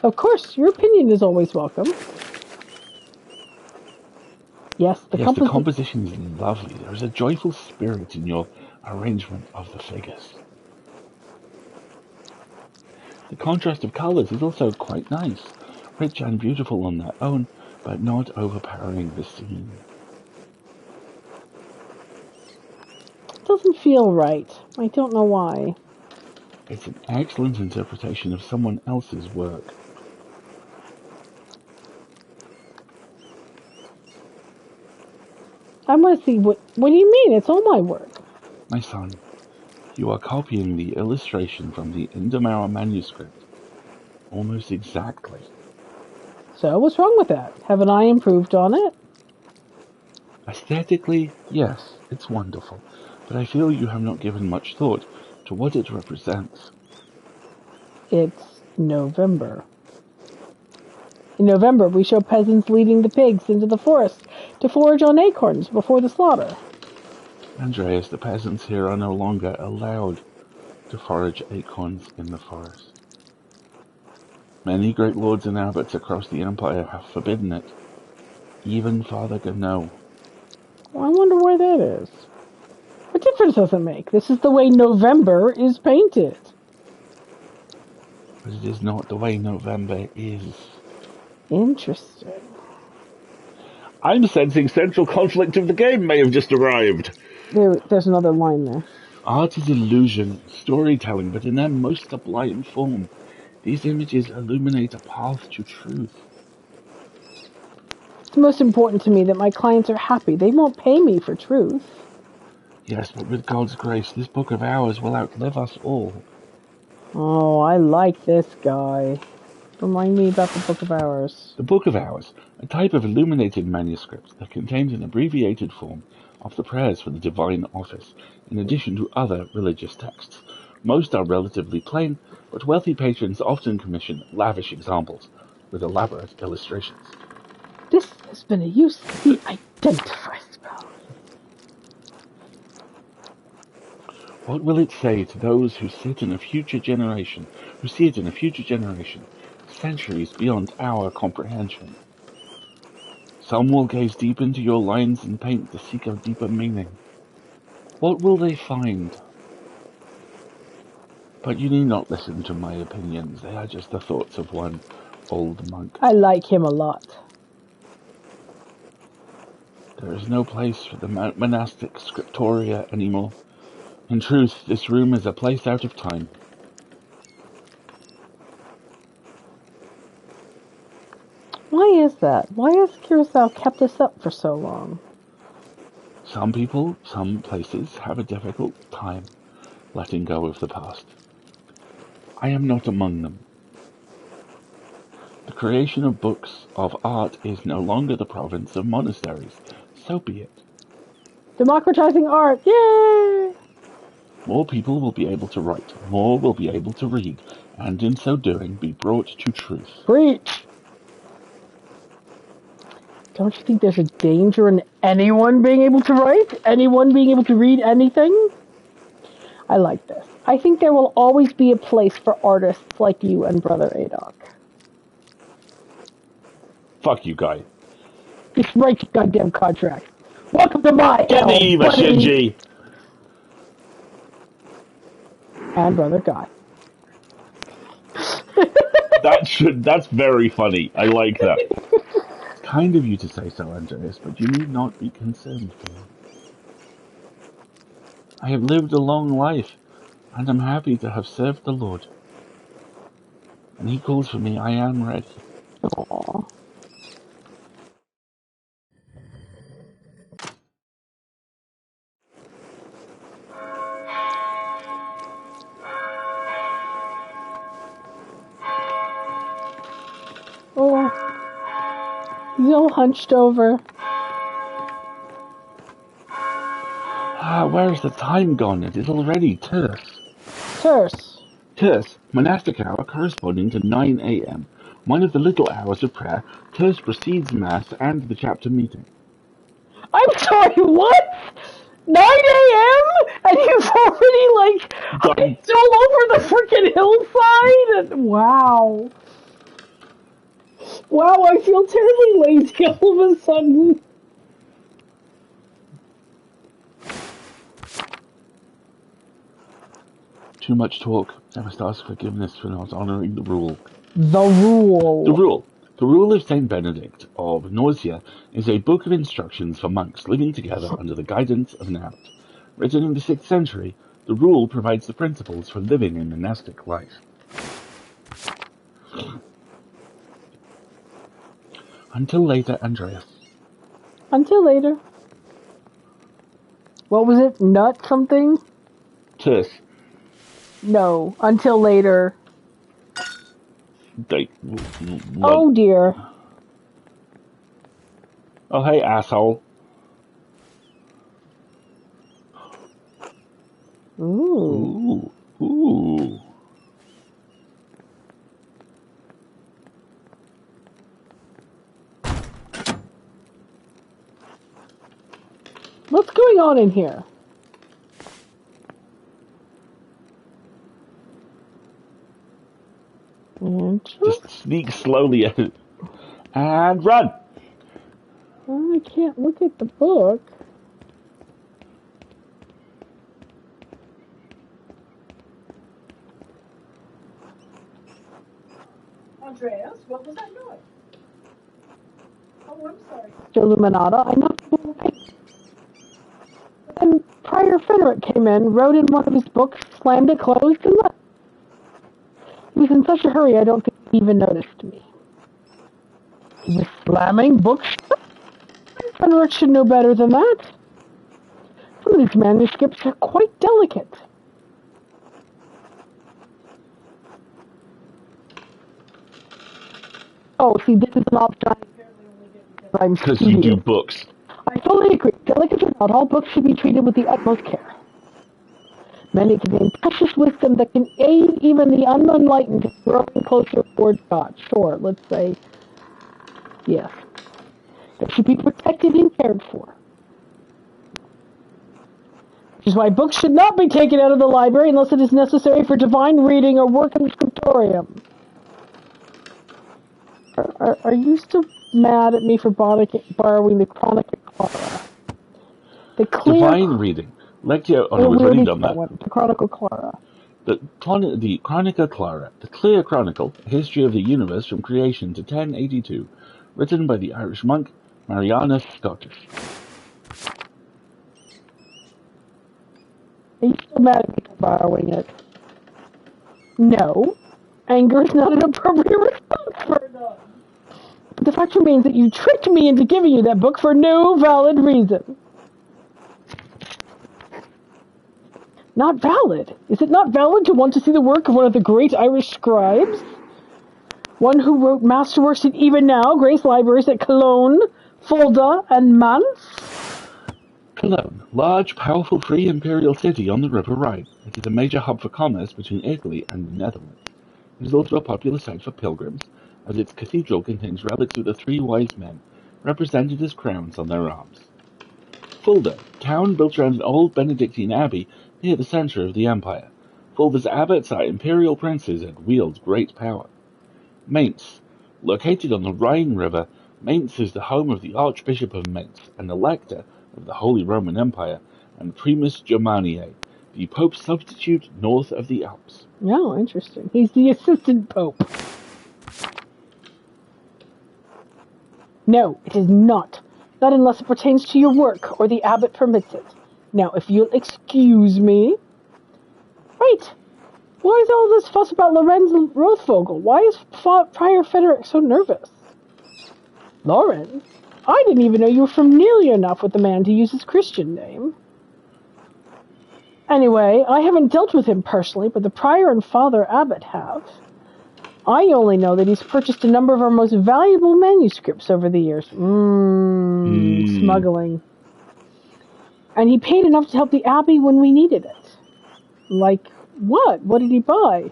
Of course, your opinion is always welcome. Yes, the composition is lovely. There is a joyful spirit in your arrangement of the figures. The contrast of colours is also quite nice, rich and beautiful on their own, but not overpowering the scene. It doesn't feel right. I don't know why. It's an excellent interpretation of someone else's work. I want to see what do you mean? It's all my work. My son, you are copying the illustration from the Endermau manuscript. Almost exactly. So, what's wrong with that? Haven't I improved on it? Aesthetically, yes, it's wonderful, but I feel you have not given much thought to what it represents. It's November. In November, we show peasants leading the pigs into the forest to forage on acorns before the slaughter. Andreas, the peasants here are no longer allowed to forage acorns in the forest. Many great lords and abbots across the empire have forbidden it. Even Father Gano. Well, I wonder why that is. What difference does it make? This is the way November is painted. But it is not the way November is. Interesting. I'm sensing central conflict of the game may have just arrived. There's another line there. Art is illusion, storytelling, but in their most sublime form. These images illuminate a path to truth. It's most important to me that my clients are happy. They won't pay me for truth. Yes, but with God's grace, this book of ours will outlive us all. Oh, I like this guy. Remind me about the Book of Hours. The Book of Hours, a type of illuminated manuscript that contains an abbreviated form of the prayers for the divine office, in addition to other religious texts. Most are relatively plain, but wealthy patrons often commission lavish examples with elaborate illustrations. This has been a use of the identify spell. What will it say to those who see it in a future generation, centuries beyond our comprehension? Some will gaze deep into your lines and paint to seek a deeper meaning. What will they find? But you need not listen to my opinions. They are just the thoughts of one old monk. I like him a lot. There is no place for the monastic scriptoria anymore. In truth, this room is a place out of time. Why is that? Why has Curacao kept this up for so long? Some people, some places, have a difficult time letting go of the past. I am not among them. The creation of books of art is no longer the province of monasteries. So be it. Democratizing art! Yay! More people will be able to write, more will be able to read, and in so doing be brought to truth. Preach! Don't you think there's a danger in anyone being able to write? Anyone being able to read anything? I like this. I think there will always be a place for artists like you and Brother Adok. Fuck you, guy. Just write your goddamn contract. Welcome to my Get the hell, Eva, buddy! Shinji! And Brother Guy. That's very funny. I like that. It's kind of you to say so, Andreas, but you need not be concerned for me. I have lived a long life, and am happy to have served the Lord. When he calls for me, I am ready. Aww. Oh, he's all hunched over. Where's the time gone? It is already terse. Terse. Terce, monastic hour corresponding to 9 a.m. One of the little hours of prayer. Terce precedes Mass and the chapter meeting. I'm sorry, what? 9 a.m. and you've already hiked all over the freaking hillside? And, wow. Wow, I feel terribly lazy all of a sudden. Too much talk. I must ask forgiveness for not honoring the rule. The rule. The rule. The Rule of Saint Benedict of Nausea is a book of instructions for monks living together under the guidance of an abbot. Written in the 6th century, the rule provides the principles for living a monastic life. Until later, Andreas. Until later. What was it? Nut something? Terce. No. Until later. What? Oh dear. Oh, hey, asshole. Ooh. Ooh. Ooh. What's going on in here? Just sneak slowly and run. I can't look at the book. Andreas, what was that noise? Illuminata. I know. And Prior Frederick came in, wrote in one of his books, slammed it closed, and left. He was in such a hurry, I don't think he even noticed me. He was slamming books. Frederick should know better than that. Some of these manuscripts are quite delicate. Oh, see, this is an option I'm Because you do books. I fully agree. Delicate or not, all books should be treated with the utmost care. Many contain precious wisdom that can aid even the unenlightened in growing closer towards God. Sure, let's say yes. They should be protected and cared for. Which is why books should not be taken out of the library unless it is necessary for divine reading or work in the scriptorium. Are you still mad at me for borrowing the Chronica Clara? The clear Divine reading. Lectio. Oh no, we've already done that. One, the Chronicle Clara. The Chronica Clara, the Clear Chronicle, a history of the universe from creation to 1082, written by the Irish monk Marianus Scotus. Are you still mad at me for borrowing it? No. Anger is not an appropriate response for a dog. But the fact remains that you tricked me into giving you that book for no valid reason. Not valid? Is it not valid to want to see the work of one of the great Irish scribes? One who wrote masterworks in even now Grace libraries at Cologne, Fulda, and Mainz? Cologne, large, powerful, free imperial city on the River Rhine. It is a major hub for commerce between Italy and the Netherlands. It is also a popular site for pilgrims, as its cathedral contains relics of the three wise men, represented as crowns on their arms. Fulda, town built around an old Benedictine abbey near the centre of the empire. Fulda's abbots are imperial princes and wield great power. Mainz, located on the Rhine River, Mainz is the home of the Archbishop of Mainz, an elector of the Holy Roman Empire, and Primus Germaniae, the Pope's substitute north of the Alps. Oh, interesting. He's the assistant Pope. No, it is not. Not unless it pertains to your work, or the abbot permits it. Now, if you'll excuse me... Right. Why is all this fuss about Lorenz Rothvogel? Why is Prior Frederick so nervous? Lorenz? I didn't even know you were familiar enough with the man to use his Christian name. Anyway, I haven't dealt with him personally, but the prior and father abbot have. I only know that he's purchased a number of our most valuable manuscripts over the years. Smuggling. And he paid enough to help the abbey when we needed it. Like what? What did he buy?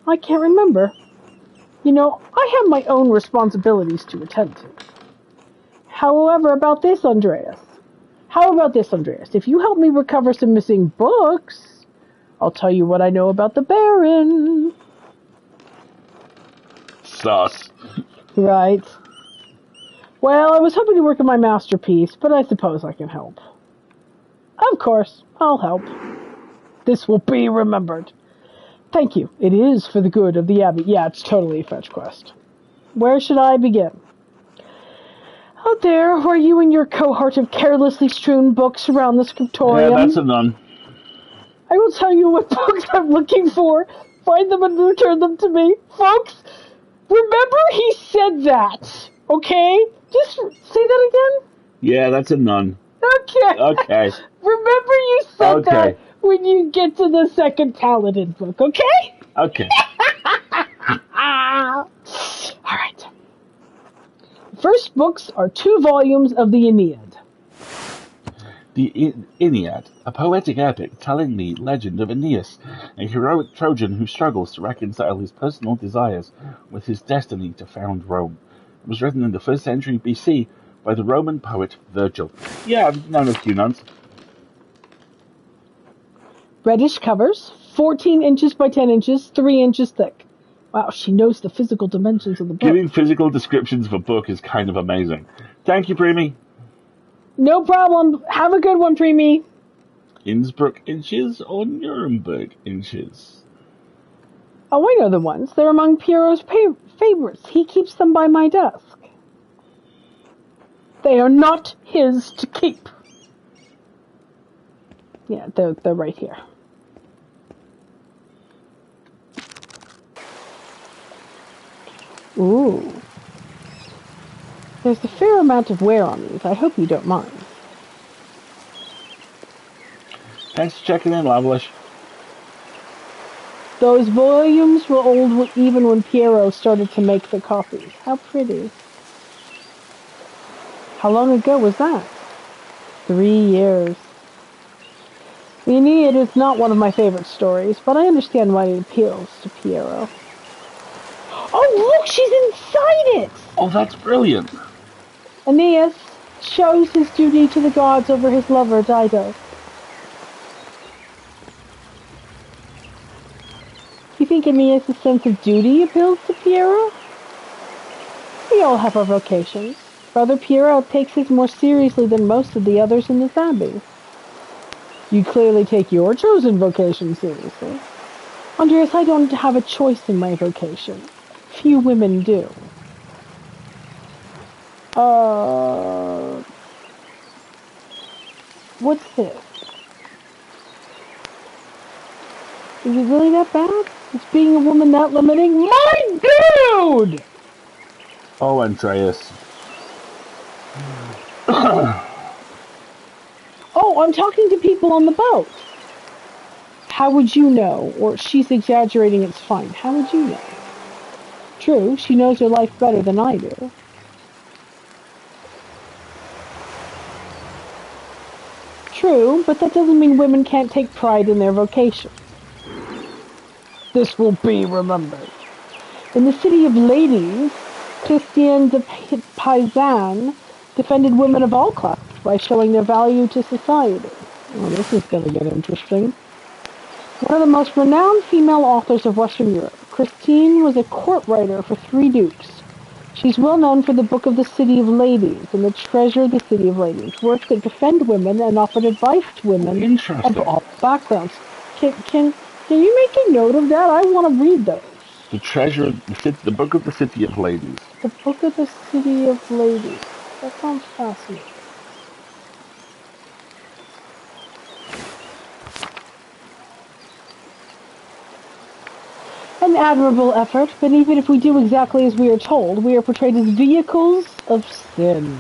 I can't remember. You know, I have my own responsibilities to attend to. However, about this, Andreas? How about this, Andreas? If you help me recover some missing books, I'll tell you what I know about the Baron. Sus. Right. Well, I was hoping to work on my masterpiece, but I suppose I can help. Of course, I'll help. This will be remembered. Thank you. It is for the good of the Abbey. Yeah, it's totally a fetch quest. Where should I begin? Out there, where you and your cohort of carelessly strewn books around the scriptorium. Yeah, that's a none. I will tell you what books I'm looking for. Find them and return them to me. Folks, remember he said that. Okay? Just say that again? Yeah, that's a none. Okay. Okay. Remember you said that when you get to the second Paladin book, okay? Okay. All right. The first books are 2 volumes of the Aeneid. The Aeneid, a poetic epic telling the legend of Aeneas, a heroic Trojan who struggles to reconcile his personal desires with his destiny to found Rome. It was written in the 1st century BC by the Roman poet Virgil. Yeah, I've known a few nuns. Reddish covers, 14 inches by 10 inches, 3 inches thick. Wow, she knows the physical dimensions of the book. Giving physical descriptions of a book is kind of amazing. Thank you, Preemie. No problem. Have a good one, Preemie. Innsbruck inches or Nuremberg inches? Oh, I know the ones. They're among Piero's favorites. He keeps them by my desk. They are not his to keep. Yeah, they're right here. Ooh. There's a fair amount of wear on these. I hope you don't mind. Thanks for checking in, Lavalish. Those volumes were old even when Piero started to make the copies. How pretty. How long ago was that? 3 years. The Aeneid is not one of my favorite stories, but I understand why it appeals to Piero. Oh, look, she's inside it! Oh, that's brilliant. Aeneas shows his duty to the gods over his lover, Dido. You think Aeneas' sense of duty appeals to Piero? We all have our vocations. Brother Piero takes his more seriously than most of the others in this abbey. You clearly take your chosen vocation seriously. Andreas, I don't have a choice in my vocation. Few women do. What's this? Is it really that bad? Is being a woman that limiting? My dude! Oh, Andreas. Oh, I'm talking to people on the boat. How would you know? Or she's exaggerating, it's fine. How would you know? True, she knows her life better than I do. True, but that doesn't mean women can't take pride in their vocation. This will be remembered. In the city of ladies, Christiane de Paysanne defended women of all classes by showing their value to society. Oh, this is going to get interesting. One of the most renowned female authors of Western Europe, Christine was a court writer for 3 dukes. She's well known for the Book of the City of Ladies and the Treasure of the City of Ladies, works that defend women and offer advice to women of all backgrounds. Can you make a note of that? I want to read those. The Treasure, the Book of the City of Ladies. The Book of the City of Ladies. That sounds fascinating. An admirable effort, but even if we do exactly as we are told, we are portrayed as vehicles of sin.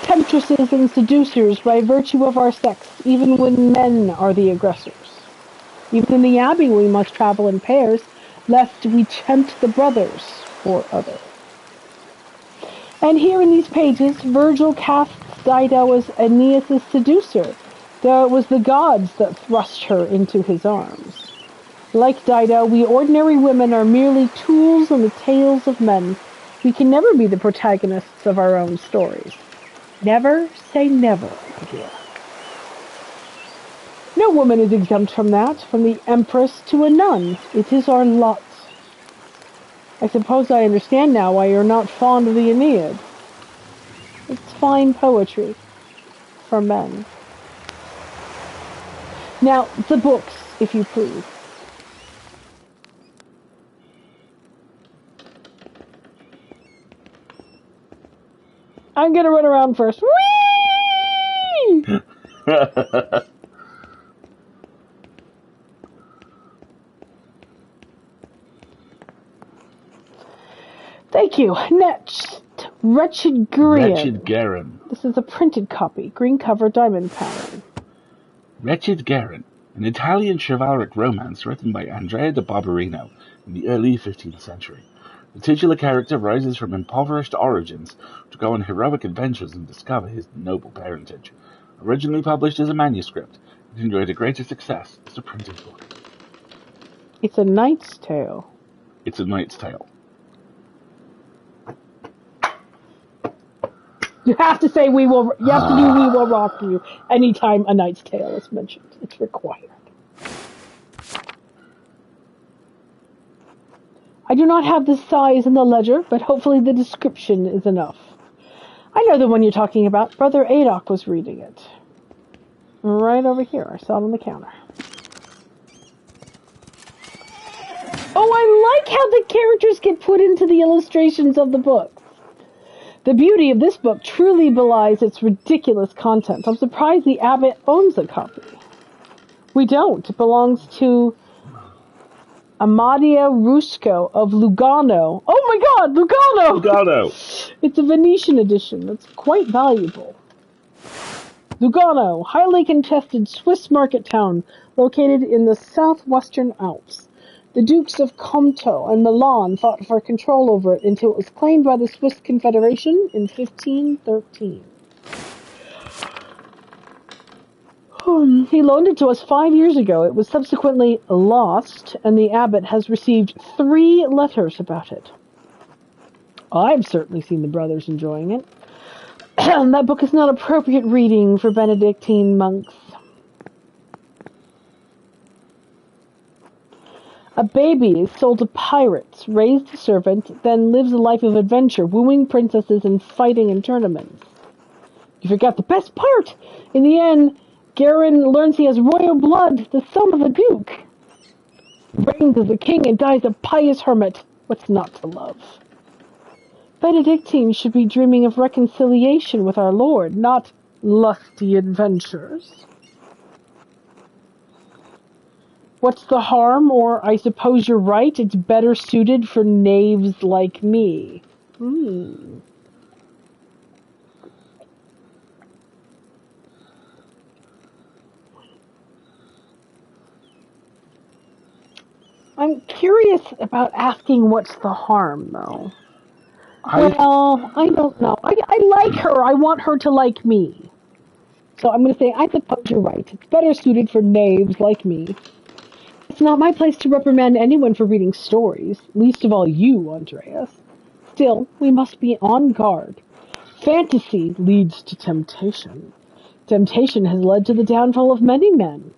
Temptresses and seducers by virtue of our sex, even when men are the aggressors. Even in the abbey we must travel in pairs, lest we tempt the brothers or others. And here in these pages, Virgil casts Dido as Aeneas' seducer, though it was the gods that thrust her into his arms. Like Dido, we ordinary women are merely tools in the tales of men. We can never be the protagonists of our own stories. Never say never, my dear. No woman is exempt from that, from the empress to a nun. It is our lot. I suppose I understand now why you're not fond of the Aeneid. It's fine poetry for men. Now, the books, if you please. I'm gonna run around first. Whee! Thank you. Next, Wretched Guerin. Wretched Guerin. This is a printed copy, green cover, diamond pattern. Wretched Guerin, an Italian chivalric romance written by Andrea de Barberino in the early 15th century. The titular character rises from impoverished origins to go on heroic adventures and discover his noble parentage. Originally published as a manuscript, it enjoyed a greater success as a printed book. It's a knight's tale. It's a knight's tale. You have to say we will. You have to do "We Will Rock You" anytime a knight's tale is mentioned. It's required. I do not have the size in the ledger, but hopefully the description is enough. I know the one you're talking about. Brother Adok was reading it. Right over here. I saw it on the counter. Oh, I like how the characters get put into the illustrations of the books. The beauty of this book truly belies its ridiculous content. I'm surprised the abbot owns a copy. We don't. It belongs to Amadia Rusco of Lugano. Oh my god, Lugano! Lugano! It's a Venetian edition. That's quite valuable. Lugano, highly contested Swiss market town located in the southwestern Alps. The Dukes of Comto and Milan fought for control over it until it was claimed by the Swiss Confederation in 1513. He loaned it to us 5 years ago. It was subsequently lost, and the abbot has received 3 letters about it. I've certainly seen the brothers enjoying it. That book is not appropriate reading for Benedictine monks. A baby is sold to pirates, raised a servant, then lives a life of adventure, wooing princesses and fighting in tournaments. You forgot the best part! In the end, Garin learns he has royal blood, the son of a duke. Reigns as a king and dies a pious hermit. What's not to love? Benedictine should be dreaming of reconciliation with our Lord, not lusty adventures. What's the harm? Or I suppose you're right, it's better suited for knaves like me. I'm curious about asking what's the harm, though. Well, I don't know. I like her. I want her to like me. So I'm going to say, I suppose you're right. It's better suited for knaves like me. It's not my place to reprimand anyone for reading stories, least of all you, Andreas. Still, we must be on guard. Fantasy leads to temptation. Temptation has led to the downfall of many men.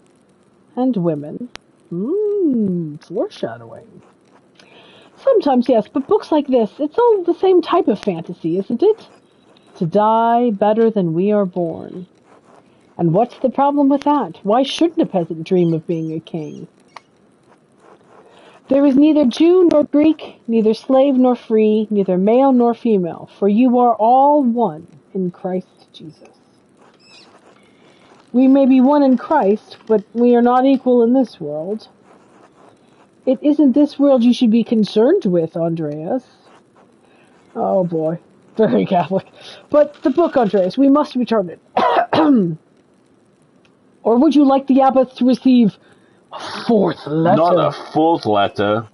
And women. Foreshadowing. Sometimes, yes, but books like this, it's all the same type of fantasy, isn't it? To die better than we are born. And what's the problem with that? Why shouldn't a peasant dream of being a king? There is neither Jew nor Greek, neither slave nor free, neither male nor female, for you are all one in Christ Jesus. We may be one in Christ, but we are not equal in this world. It isn't this world you should be concerned with, Andreas. Oh boy, very Catholic. But the book, Andreas, we must return it. Or would you like the abbot to receive a 4th letter? Not a 4th letter.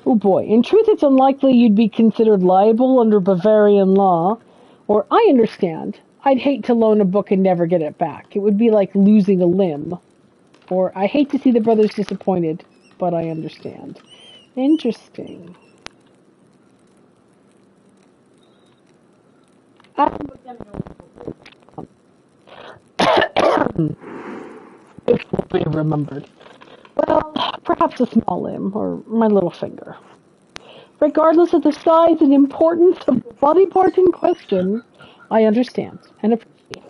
Oh boy, in truth it's unlikely you'd be considered liable under Bavarian law. Or, I understand. I'd hate to loan a book and never get it back. It would be like losing a limb. Or, I hate to see the brothers disappointed, but I understand. Interesting. It will be remembered. Well, perhaps a small limb, or my little finger. Regardless of the size and importance of the body part in question, I understand and appreciate it.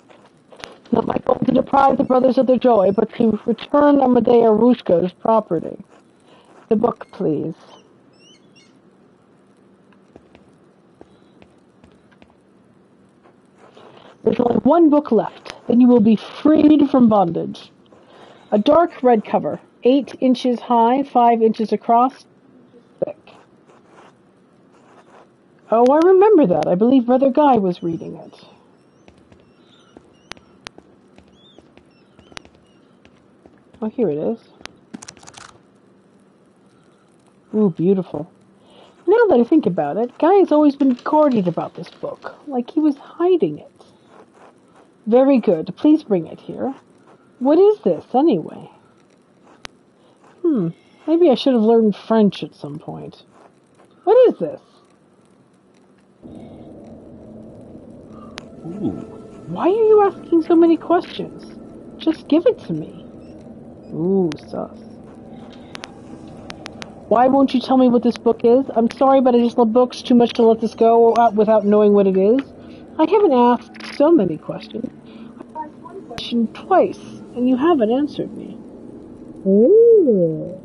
It's not my goal to deprive the brothers of their joy, but to return Amadea Rusco's property. The book, please. There's only one book left, then you will be freed from bondage. A dark red cover, 8 inches high, 5 inches across, thick. Oh, I remember that. I believe Brother Guy was reading it. Oh, here it is. Ooh, beautiful. Now that I think about it, Guy has always been guarded about this book, like he was hiding it. Very good. Please bring it here. What is this, anyway? Maybe I should have learned French at some point. What is this? Ooh. Why are you asking so many questions? Just give it to me. Ooh, sus. Why won't you tell me what this book is? I'm sorry, but I just love books too much to let this go without knowing what it is. I haven't asked so many questions. I asked one question twice, and you haven't answered me. Oh.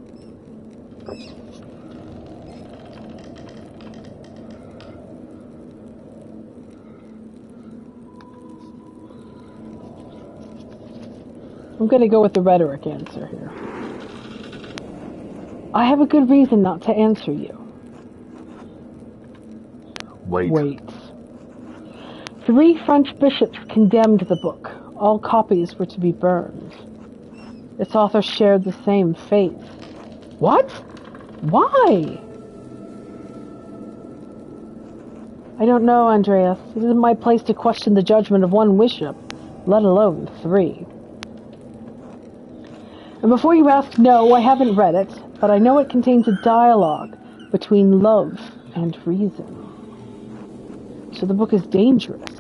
I'm going to go with the rhetoric answer here. I have a good reason not to answer you. Wait. 3 French bishops condemned the book. All copies were to be burned. Its author shared the same fate. What? Why? I don't know, Andreas. It isn't my place to question the judgment of one bishop, let alone 3. And before you ask, no, I haven't read it, but I know it contains a dialogue between love and reason. So the book is dangerous.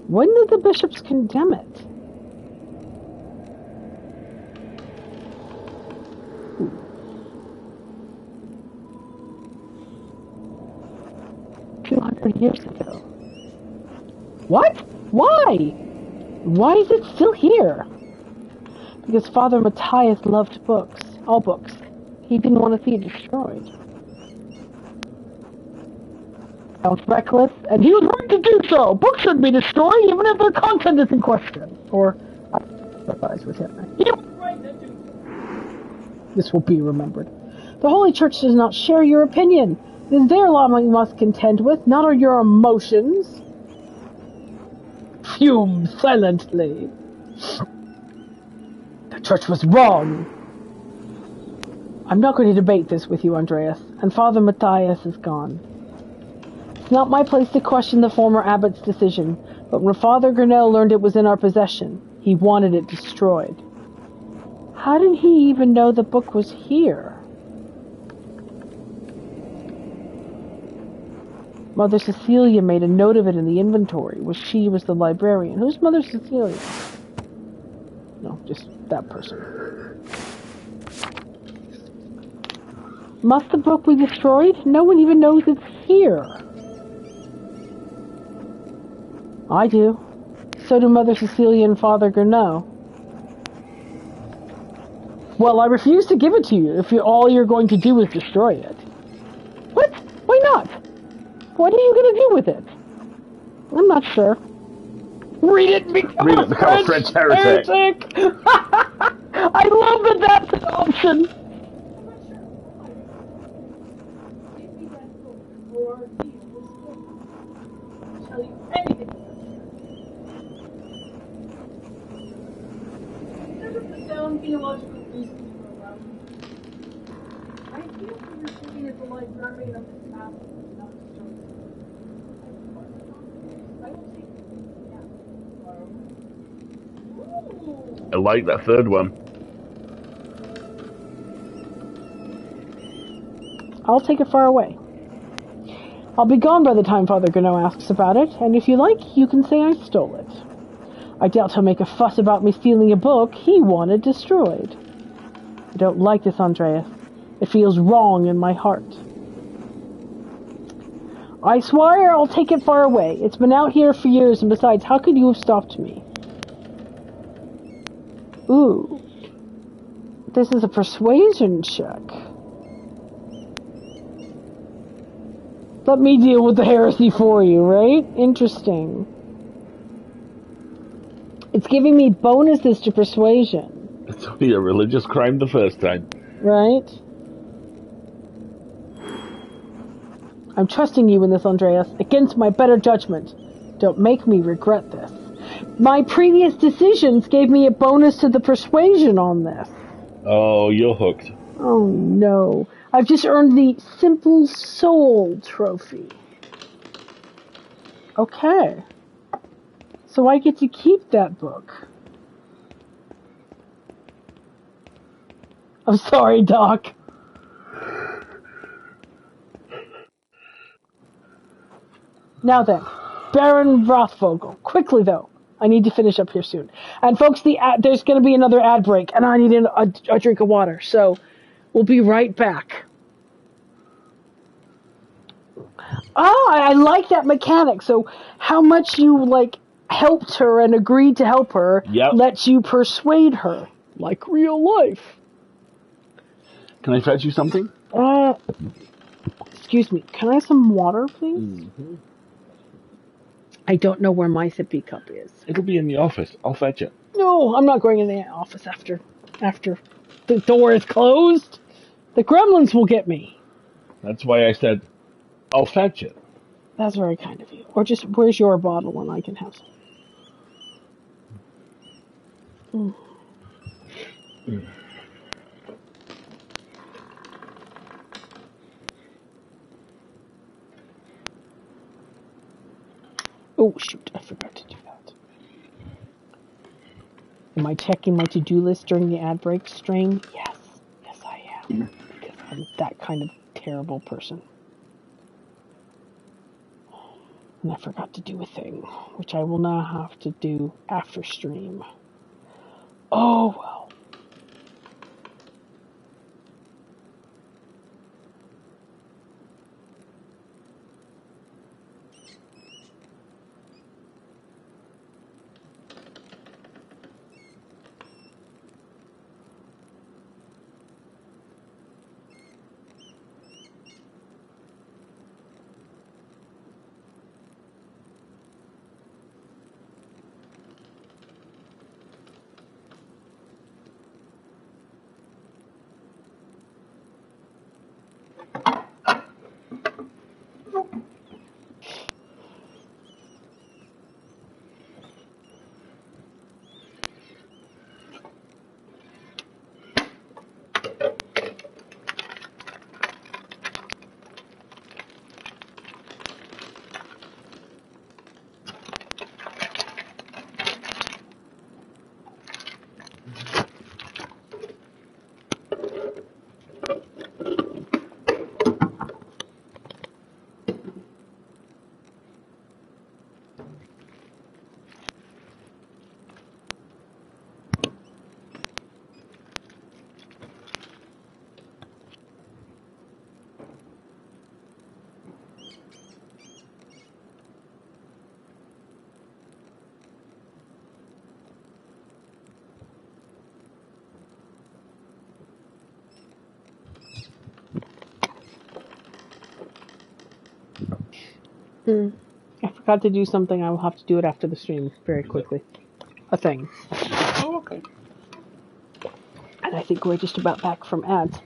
When did the bishops condemn it? Ooh. 200 years ago. What? Why? Why is it still here? Because Father Matthias loved books. All books. He didn't want to see it destroyed. Sounds reckless, and he was right to do so. Books shouldn't be destroyed, even if their content is in question. Or, I sympathize with him. He was right to do so. This will be remembered. The Holy Church does not share your opinion. It is their law you must contend with, not your emotions. Fume silently. The Church was wrong. I'm not going to debate this with you, Andreas, and Father Matthias is gone. It's not my place to question the former abbot's decision, but when Father Grinnell learned it was in our possession, he wanted it destroyed. How did he even know the book was here? Mother Cecilia made a note of it in the inventory, where she was the librarian. Who's Mother Cecilia? No, just that person. Must the book be destroyed? No one even knows it's here. I do. So do Mother Cecilia and Father Gurneau. Well, I refuse to give it to you if all you're going to do is destroy it. What? Why not? What are you going to do with it? I'm not sure. Read it, become a French heretic! I love that that's an option. Theological reasons for allowing it. I feel for your sitting as the librarian of this house and not destroying it. I will take it. I like that third one. I'll take it far away. I'll be gone by the time Father Gurneau asks about it, and if you like, you can say I stole it. I doubt he'll make a fuss about me stealing a book he wanted destroyed. I don't like this, Andreas. It feels wrong in my heart. I swear I'll take it far away. It's been out here for years, and besides, how could you have stopped me? Ooh. This is a persuasion check. Let me deal with the heresy for you, right? Interesting. It's giving me bonuses to persuasion. It's only a religious crime the first time. Right? I'm trusting you in this, Andreas, against my better judgment. Don't make me regret this. My previous decisions gave me a bonus to the persuasion on this. Oh, you're hooked. Oh, no. I've just earned the Simple Soul trophy. Okay. So I get to keep that book. I'm sorry, Doc. Now then, Baron Rothvogel. Quickly, though. I need to finish up here soon. And folks, there's going to be another ad break, and I need a drink of water. So we'll be right back. Oh, I like that mechanic. So how much you like helped her and agreed to help her Yep. lets you persuade her, like real life. Can I fetch you something? Excuse me. Can I have some water, please? Mm-hmm. I don't know where my sippy cup is. It'll be in the office. I'll fetch it. No, I'm not going in the office after the door is closed. The gremlins will get me. That's why I said I'll fetch it. That's very kind of you. Or just, where's your bottle and I can have some? Oh, shoot, I forgot to do that. Am I checking my to-do list during the ad break stream? Yes. Yes, I am. Because I'm that kind of terrible person. And I forgot to do a thing, which I will now have to do after stream. Oh, well. I forgot to do something. I will have to do it after the stream very quickly. A thing. Oh, okay. And I think we're just about back from ads.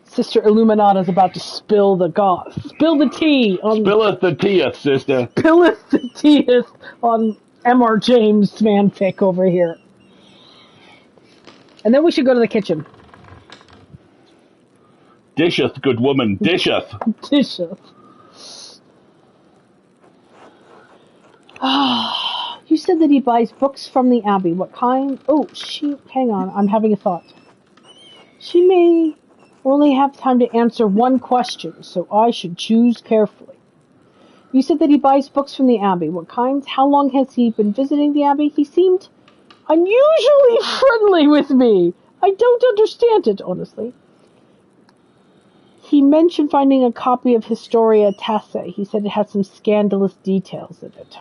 Sister Illuminata is about to spill the tea on Spilleth the tea, sister. spilleth the tea on M.R. James fanfic over here. And then we should go to the kitchen. Disheth, good woman, disheth. Disheth. You said that he buys books from the Abbey. What kind? Oh, hang on. I'm having a thought. She may only have time to answer one question, so I should choose carefully. You said that he buys books from the Abbey. What kinds? How long has he been visiting the Abbey? He seemed unusually friendly with me. I don't understand it, honestly. He mentioned finding a copy of Historia Tasse. He said it had some scandalous details in it.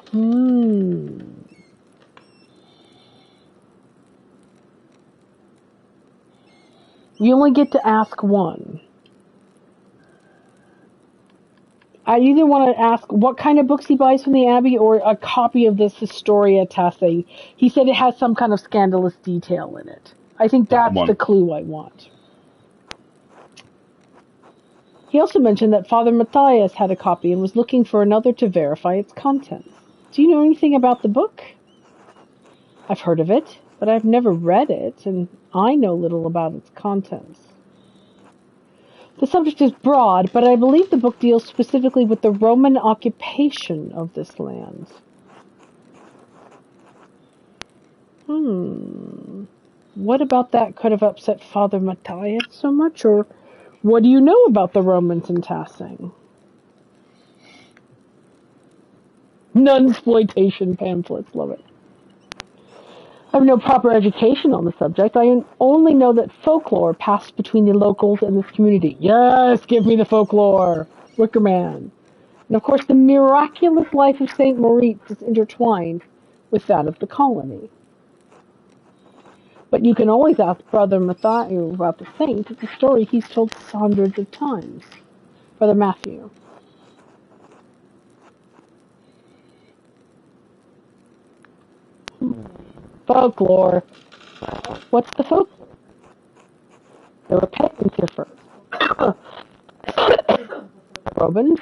You only get to ask one. I either want to ask what kind of books he buys from the Abbey or a copy of this Historia Tasse. He said it has some kind of scandalous detail in it. I think that's the clue I want. He also mentioned that Father Matthias had a copy and was looking for another to verify its contents. Do you know anything about the book? I've heard of it, but I've never read it, and I know little about its contents. The subject is broad, but I believe the book deals specifically with the Roman occupation of this land. What about that could have upset Father Matthias so much, or what do you know about the Romans in Tassing? Nunsploitation pamphlets, love it. I have no proper education on the subject. I only know that folklore passed between the locals and this community. Yes, give me the folklore! Wicker Man. And of course, the miraculous life of Saint Moritz is intertwined with that of the colony. But you can always ask Brother Matthew about the saint. It's a story he's told hundreds of times. Brother Matthew. Folklore. What's the folklore? There were peasants here first. Romans,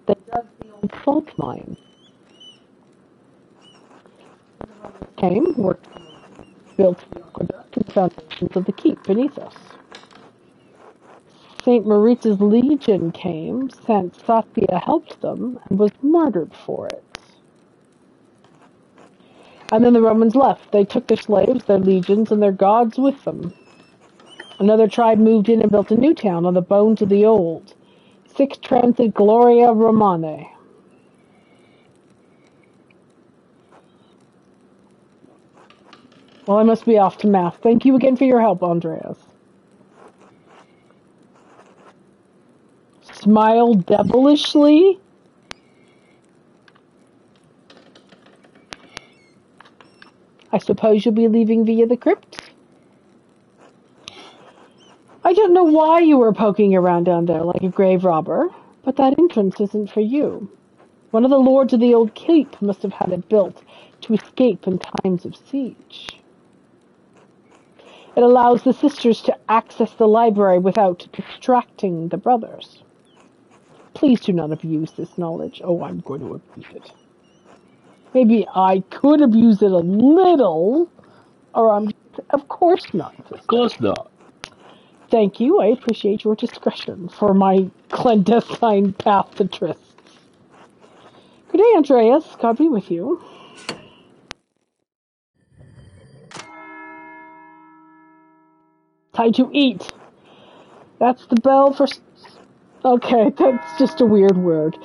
they dug the old salt mine. Came, worked, built the aqueduct and foundations of the keep beneath us. St. Moritz's legion came, St. Sathia helped them, and was martyred for it. And then the Romans left. They took their slaves, their legions, and their gods with them. Another tribe moved in and built a new town on the bones of the old. Sic transit gloria Romanae. Well, I must be off to math. Thank you again for your help, Andreas. Smile devilishly? I suppose you'll be leaving via the crypt? I don't know why you were poking around down there like a grave robber, but that entrance isn't for you. One of the lords of the old keep must have had it built to escape in times of siege. It allows the sisters to access the library without distracting the brothers. Please do not abuse this knowledge. Oh, I'm going to abuse it. Maybe I could abuse it a little, or of course not. Of course not. Thank you. I appreciate your discretion for my clandestine path to trysts. Good day, Andreas. God be with you. Time to eat. That's the bell for... Okay, that's just a weird word.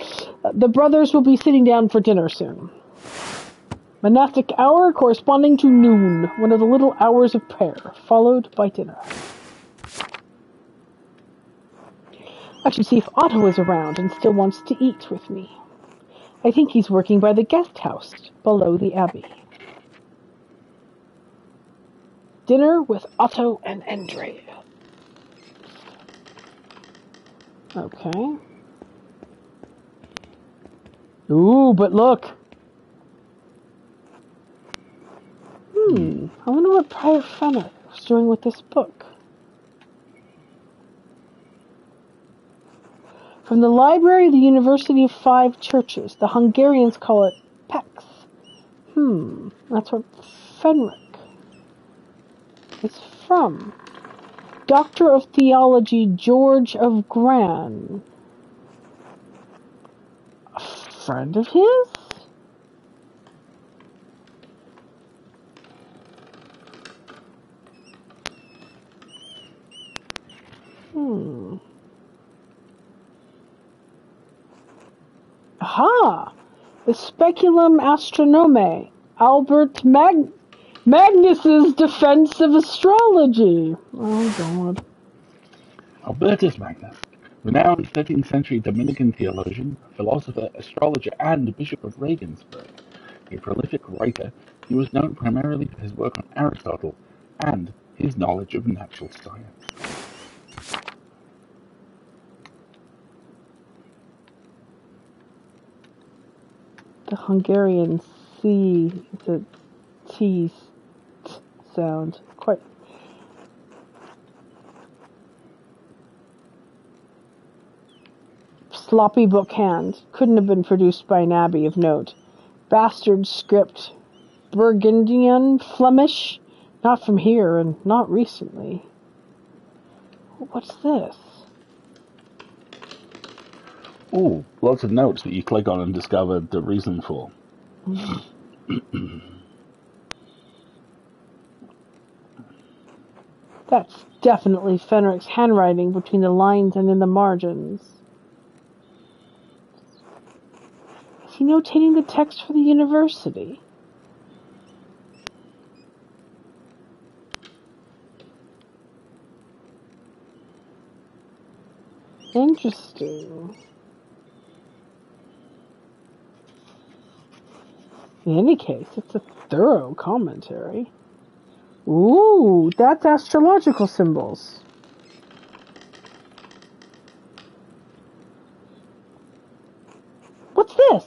The brothers will be sitting down for dinner soon. Monastic hour corresponding to noon, one of the little hours of prayer, followed by dinner. I should see if Otto is around and still wants to eat with me. I think he's working by the guest house below the abbey. Dinner with Otto and Andrea. Okay. Ooh, but look. I wonder what Prior Fenner was doing with this book. From the library of the University of Five Churches. The Hungarians call it PEX. That's what Fenric is from. Doctor of Theology George of Gran. A friend of his? Aha! The Speculum Astronomae. Albert Magnus's Defense of Astrology. Oh, God. Albertus Magnus, renowned 13th century Dominican theologian, philosopher, astrologer, and Bishop of Regensburg. A prolific writer, he was known primarily for his work on Aristotle and his knowledge of natural science. The Hungarian C, the T sound. Quite. Sloppy book hand. Couldn't have been produced by an abbey of note. Bastard script. Burgundian, Flemish. Not from here and not recently. What's this? Ooh, lots of notes that you click on and discover the reason for. That's definitely Fenric's handwriting between the lines and in the margins. Is he notating the text for the university? Interesting. In any case, it's a thorough commentary. Ooh, that's astrological symbols. What's this?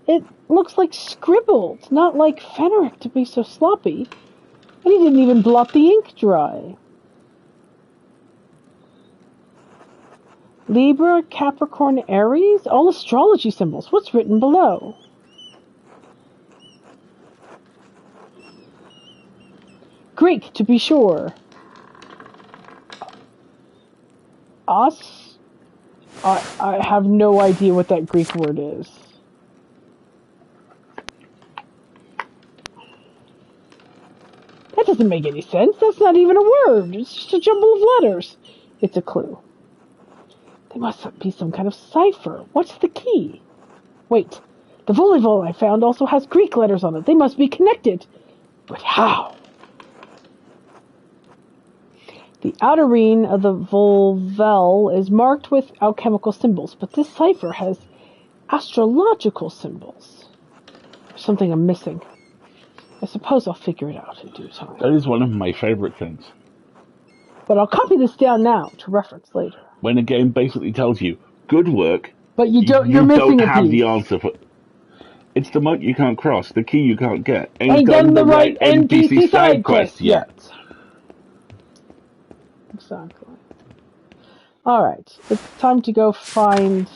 It looks like scribbled, not like Fenric to be so sloppy. And he didn't even blot the ink dry. Libra, Capricorn, Aries? All astrology symbols. What's written below? Greek, to be sure. Us? I have no idea what that Greek word is. That doesn't make any sense. That's not even a word. It's just a jumble of letters. It's a clue. There must be some kind of cipher. What's the key? Wait. The volleyball I found also has Greek letters on it. They must be connected. But how? The outer ring of the volvel is marked with alchemical symbols, but this cipher has astrological symbols. There's something I'm missing. I suppose I'll figure it out in due time. That is one of my favorite things. But I'll copy this down now to reference later. When a game basically tells you, good work, but you're you missing don't have piece. the answer for. It's the moat you can't cross, the key you can't get. Ain't done the right NPC side quest yet. Exactly. Alright, it's time to go find...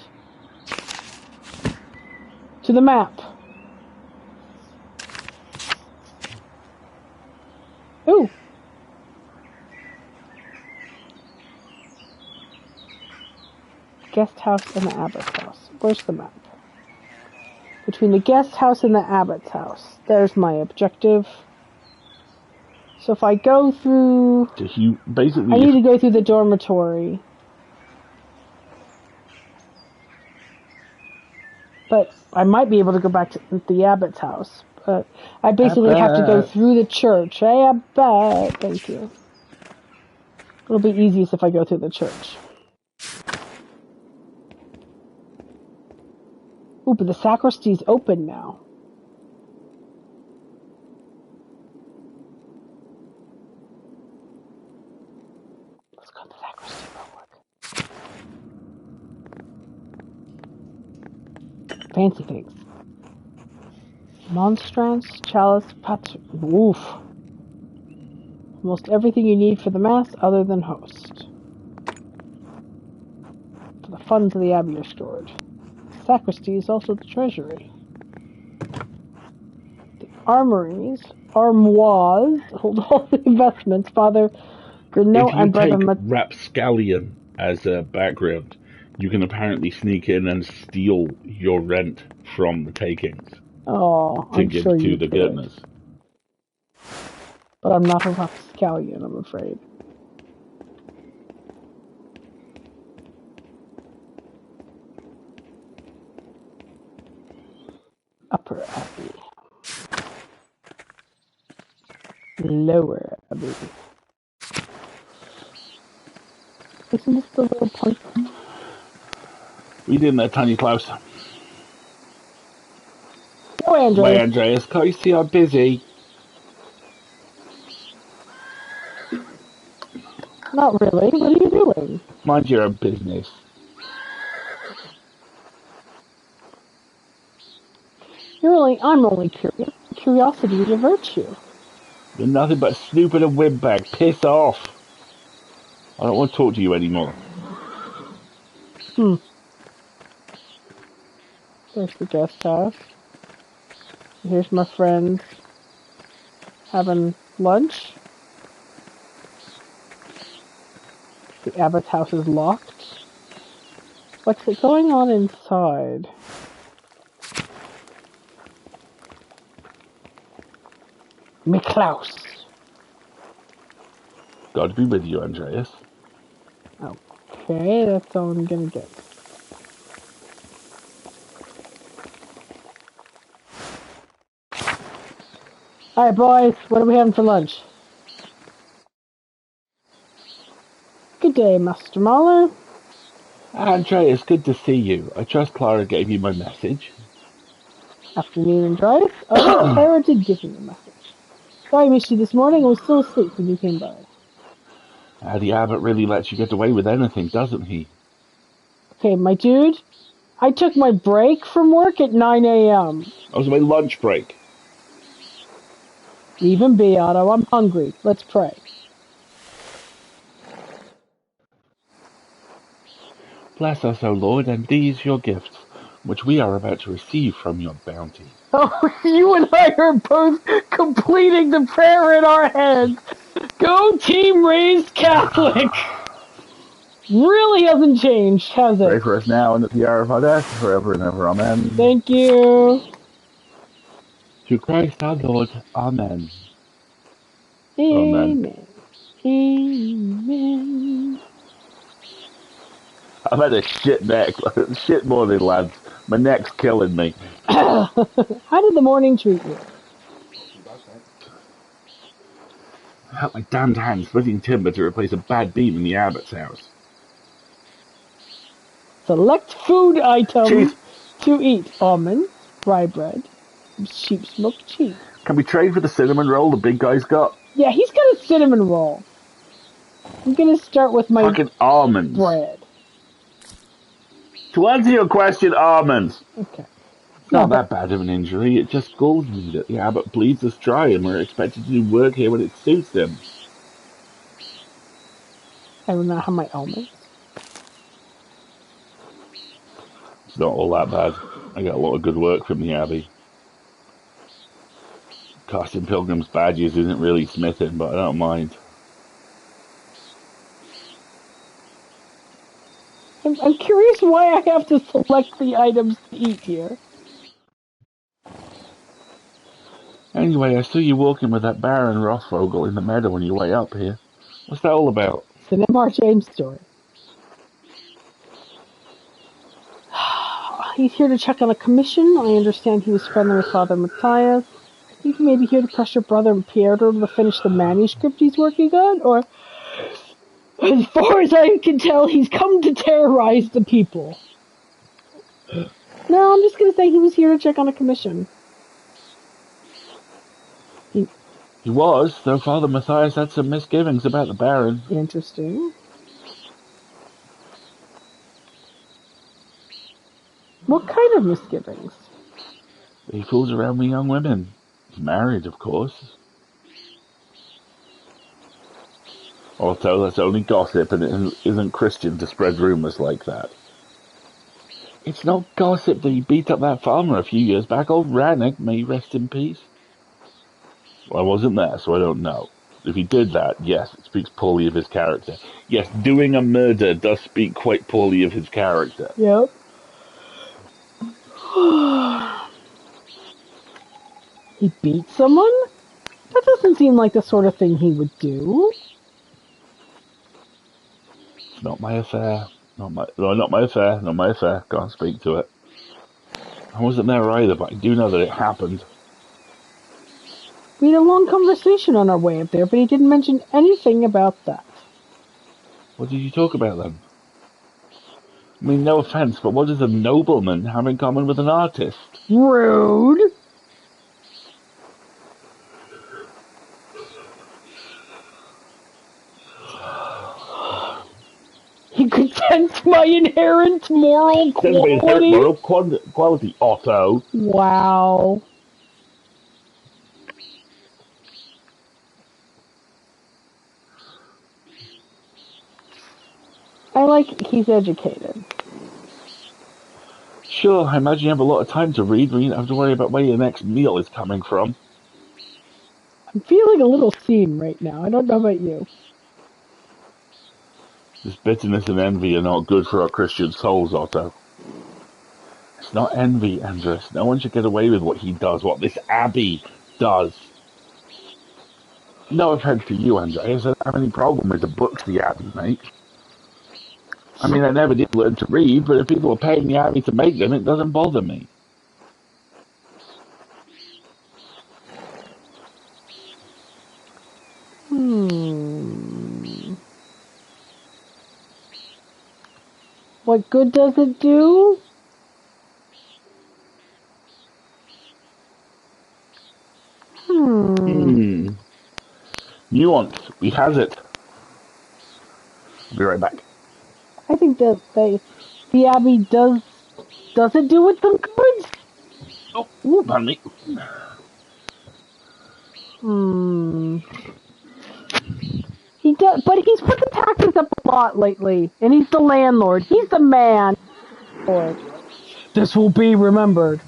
to the map. Ooh. Guest house and the abbot's house. Where's the map? Between the guest house and the abbot's house. There's my objective. So if I go through... basically, I need to go through the dormitory. But I might be able to go back to the abbot's house. But I basically have to go through the church. Hey, abbot! Thank you. It'll be easiest if I go through the church. Ooh, but the sacristy's open now. Let's go to the sacristy real quick. Fancy things. Monstrance, chalice, patr... Oof. Almost everything you need for the mass other than host. For the funds of the abbey are stored. The sacristy is also the treasury. The armories, armoires, hold all the investments. Father Grenot and Brother... If you take Rapscallion as a background, you can apparently sneak in and steal your rent from the takings. Oh, to give sure to the goodness. But I'm not a Rapscallion, I'm afraid. Upper Abbey. Lower Abbey. Isn't this the little punk? Read in there, Tiny Klaus. Oh, Andreas. Wait, Andreas, can't you see I'm busy? Not really. What are you doing? Mind your own business. I'm only curious. Curiosity is a virtue. You're nothing but stupid and windbag. Piss off. I don't want to talk to you anymore. There's the guest house. Here's my friend having lunch. The abbot's house is locked. What's going on inside? Miklaus. God be with you, Andreas. Okay, that's all I'm gonna get. Alright, boys, what are we having for lunch? Good day, Master Mahler. Andreas, good to see you. I trust Clara gave you my message. Afternoon, Andreas. Oh yes, Clara did give me a message. Sorry I missed you this morning. I was still asleep when you came by. The abbot really lets you get away with anything, doesn't he? Okay, my dude, I took my break from work at 9 a.m. That was my lunch break. Leave him be, Otto. I'm hungry. Let's pray. Bless us, O Lord, and these your gifts, which we are about to receive from your bounty. Oh, you and I are both completing the prayer in our heads. Go Team Raised Catholic! Really hasn't changed, has Pray it? for us now and at the hour of our death, forever and ever. Amen. Thank you. Through Christ our Lord. Amen. Amen. Amen. Amen. I've had a shit neck. Shit morning, lads. My neck's killing me. How did the morning treat you? I had my damned hand splitting timber to replace a bad beam in the abbot's house. Select food items Cheese! to eat. Almonds, rye bread, sheep's milk cheese. Can we trade for the cinnamon roll the big guy's got? Yeah, he's got a cinnamon roll. I'm gonna start with my Fucking almonds. bread. To answer your question, almonds. Okay. It's not that bad of an injury. It just galls me that the abbot bleeds us dry and we're expected to do work here when it suits him. I don't know how my almonds. It's not all that bad. I got a lot of good work from the abbey. Casting pilgrims' badges isn't really smithing, but I don't mind. I'm curious why I have to select the items to eat here. Anyway, I saw you walking with that Baron Rothvogel in the meadow on your way up here. What's that all about? It's an M.R. James story. He's here to check on a commission. I understand he was friendly with Father Matthias. I think he may be here to pressure Brother Pietro to finish the manuscript he's working on, or as far as I can tell, he's come to terrorize the people. No, I'm just going to say he was here to check on a commission. He was, though Father Matthias had some misgivings about the Baron. Interesting. What kind of misgivings? He fools around with young women. He's married, of course. Although that's only gossip and it isn't Christian to spread rumours like that. It's not gossip that he beat up that farmer a few years back. Old Rannick, may he rest in peace. Well, I wasn't there, so I don't know. If he did that, yes, it speaks poorly of his character. Yes, doing a murder does speak quite poorly of his character. Yep. He beat someone? That doesn't seem like the sort of thing he would do. It's not my affair. Not my affair. Can't speak to it. I wasn't there either, but I do know that it happened. We had a long conversation on our way up there, but he didn't mention anything about that. What did you talk about then? I mean, no offence, but what does a nobleman have in common with an artist? Rude. He could sense my inherent moral quality, Otto. Wow. I like he's educated. Sure, I imagine you have a lot of time to read when you don't have to worry about where your next meal is coming from. I'm feeling a little seen right now. I don't know about you. This bitterness and envy are not good for our Christian souls, Otto. It's not envy, Andres. No one should get away with what he does, what this abbey does. No offense to you, Andreas. I don't have any problem with the books the abbey makes. I mean, I never did learn to read, but if people are paying the abbey to make them, it doesn't bother me. What good does it do? Nuance. We has it. I'll be right back. I think that the Abbey does it do it some good? Oh, pardon me. He does, but he's put the taxes up a lot lately, and he's the landlord. He's the man. This will be remembered.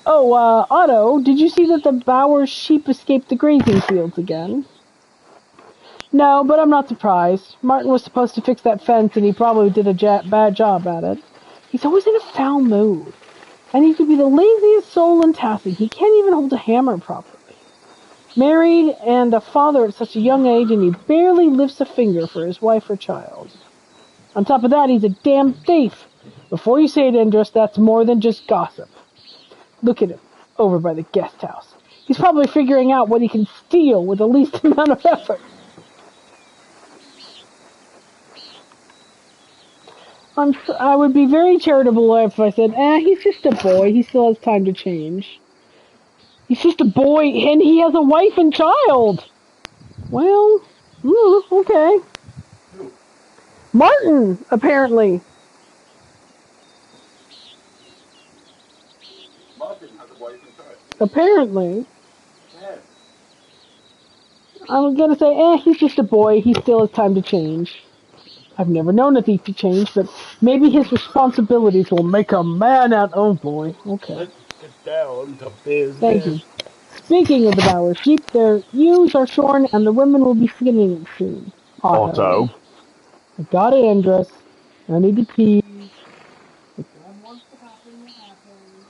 Oh, Otto, did you see that the Bowers sheep escaped the grazing fields again? No, but I'm not surprised. Martin was supposed to fix that fence, and he probably did a bad job at it. He's always in a foul mood. And he could be the laziest soul in Tassie. He can't even hold a hammer properly. Married and a father at such a young age, and he barely lifts a finger for his wife or child. On top of that, he's a damn thief. Before you say it, Indris, that's more than just gossip. Look at him, over by the guest house. He's probably figuring out what he can steal with the least amount of effort. I would be very charitable if I said, he's just a boy. He still has time to change. He's just a boy, and he has a wife and child. Well, okay. Martin, apparently. Martin has a wife and child. Apparently. I'm going to say, he's just a boy. He still has time to change. I've never known a thief to change, but maybe his responsibilities will make a man out. Oh, boy. Okay. Let's get down to business. Thank you. Speaking of the Bower sheep, their ewes are shorn, and the women will be skinning them soon. Otto. I got it, Andres. I need to pee. If that wants to happen, it happens.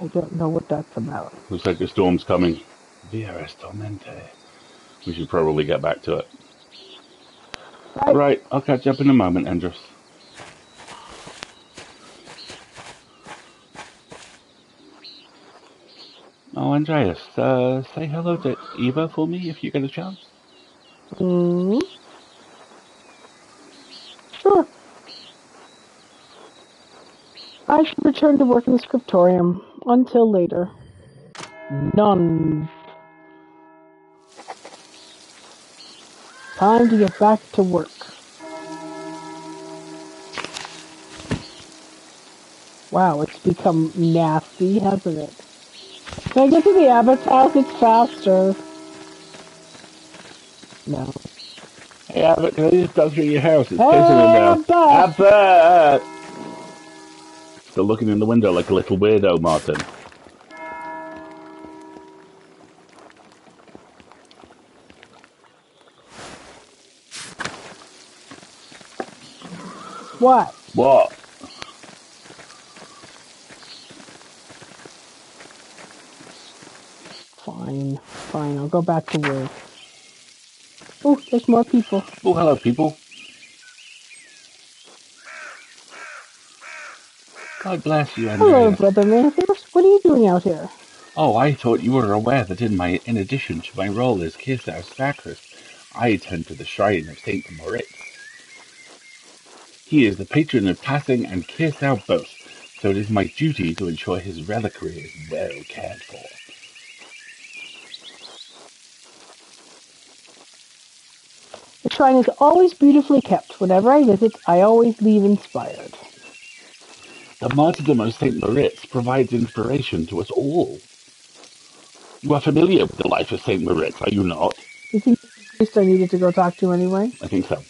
I don't know what that's about. Looks like the storm's coming. Vieras Tormente. We should probably get back to it. Right, I'll catch up in a moment, Andres. Oh, Andreas, say hello to Eva for me if you get a chance. Sure. I should return to work in the scriptorium. Until later. None. Time to get back to work. Wow, it's become nasty, hasn't it? Can I get to the abbot's house? It's faster. No. Hey, Abbott, can I just go through your house? It's pissing in there. Abbott! Still looking in the window like a little weirdo, Martin. What? What? Fine, I'll go back to work. Oh, there's more people. Oh, hello, people. God bless you, Andreas. Hello, Brother Mathers. What are you doing out here? Oh, I thought you were aware that in addition to my role as Kirsau's sacrist, I attend to the shrine of Saint Moritz. He is the patron of Passing and Kirsau both, so it is my duty to ensure his reliquary is well cared for. The shrine is always beautifully kept. Whenever I visit, I always leave inspired. The martyrdom of Saint Moritz provides inspiration to us all. You are familiar with the life of Saint Moritz, are you not? You think the priest I needed to go talk to anyway? I think so.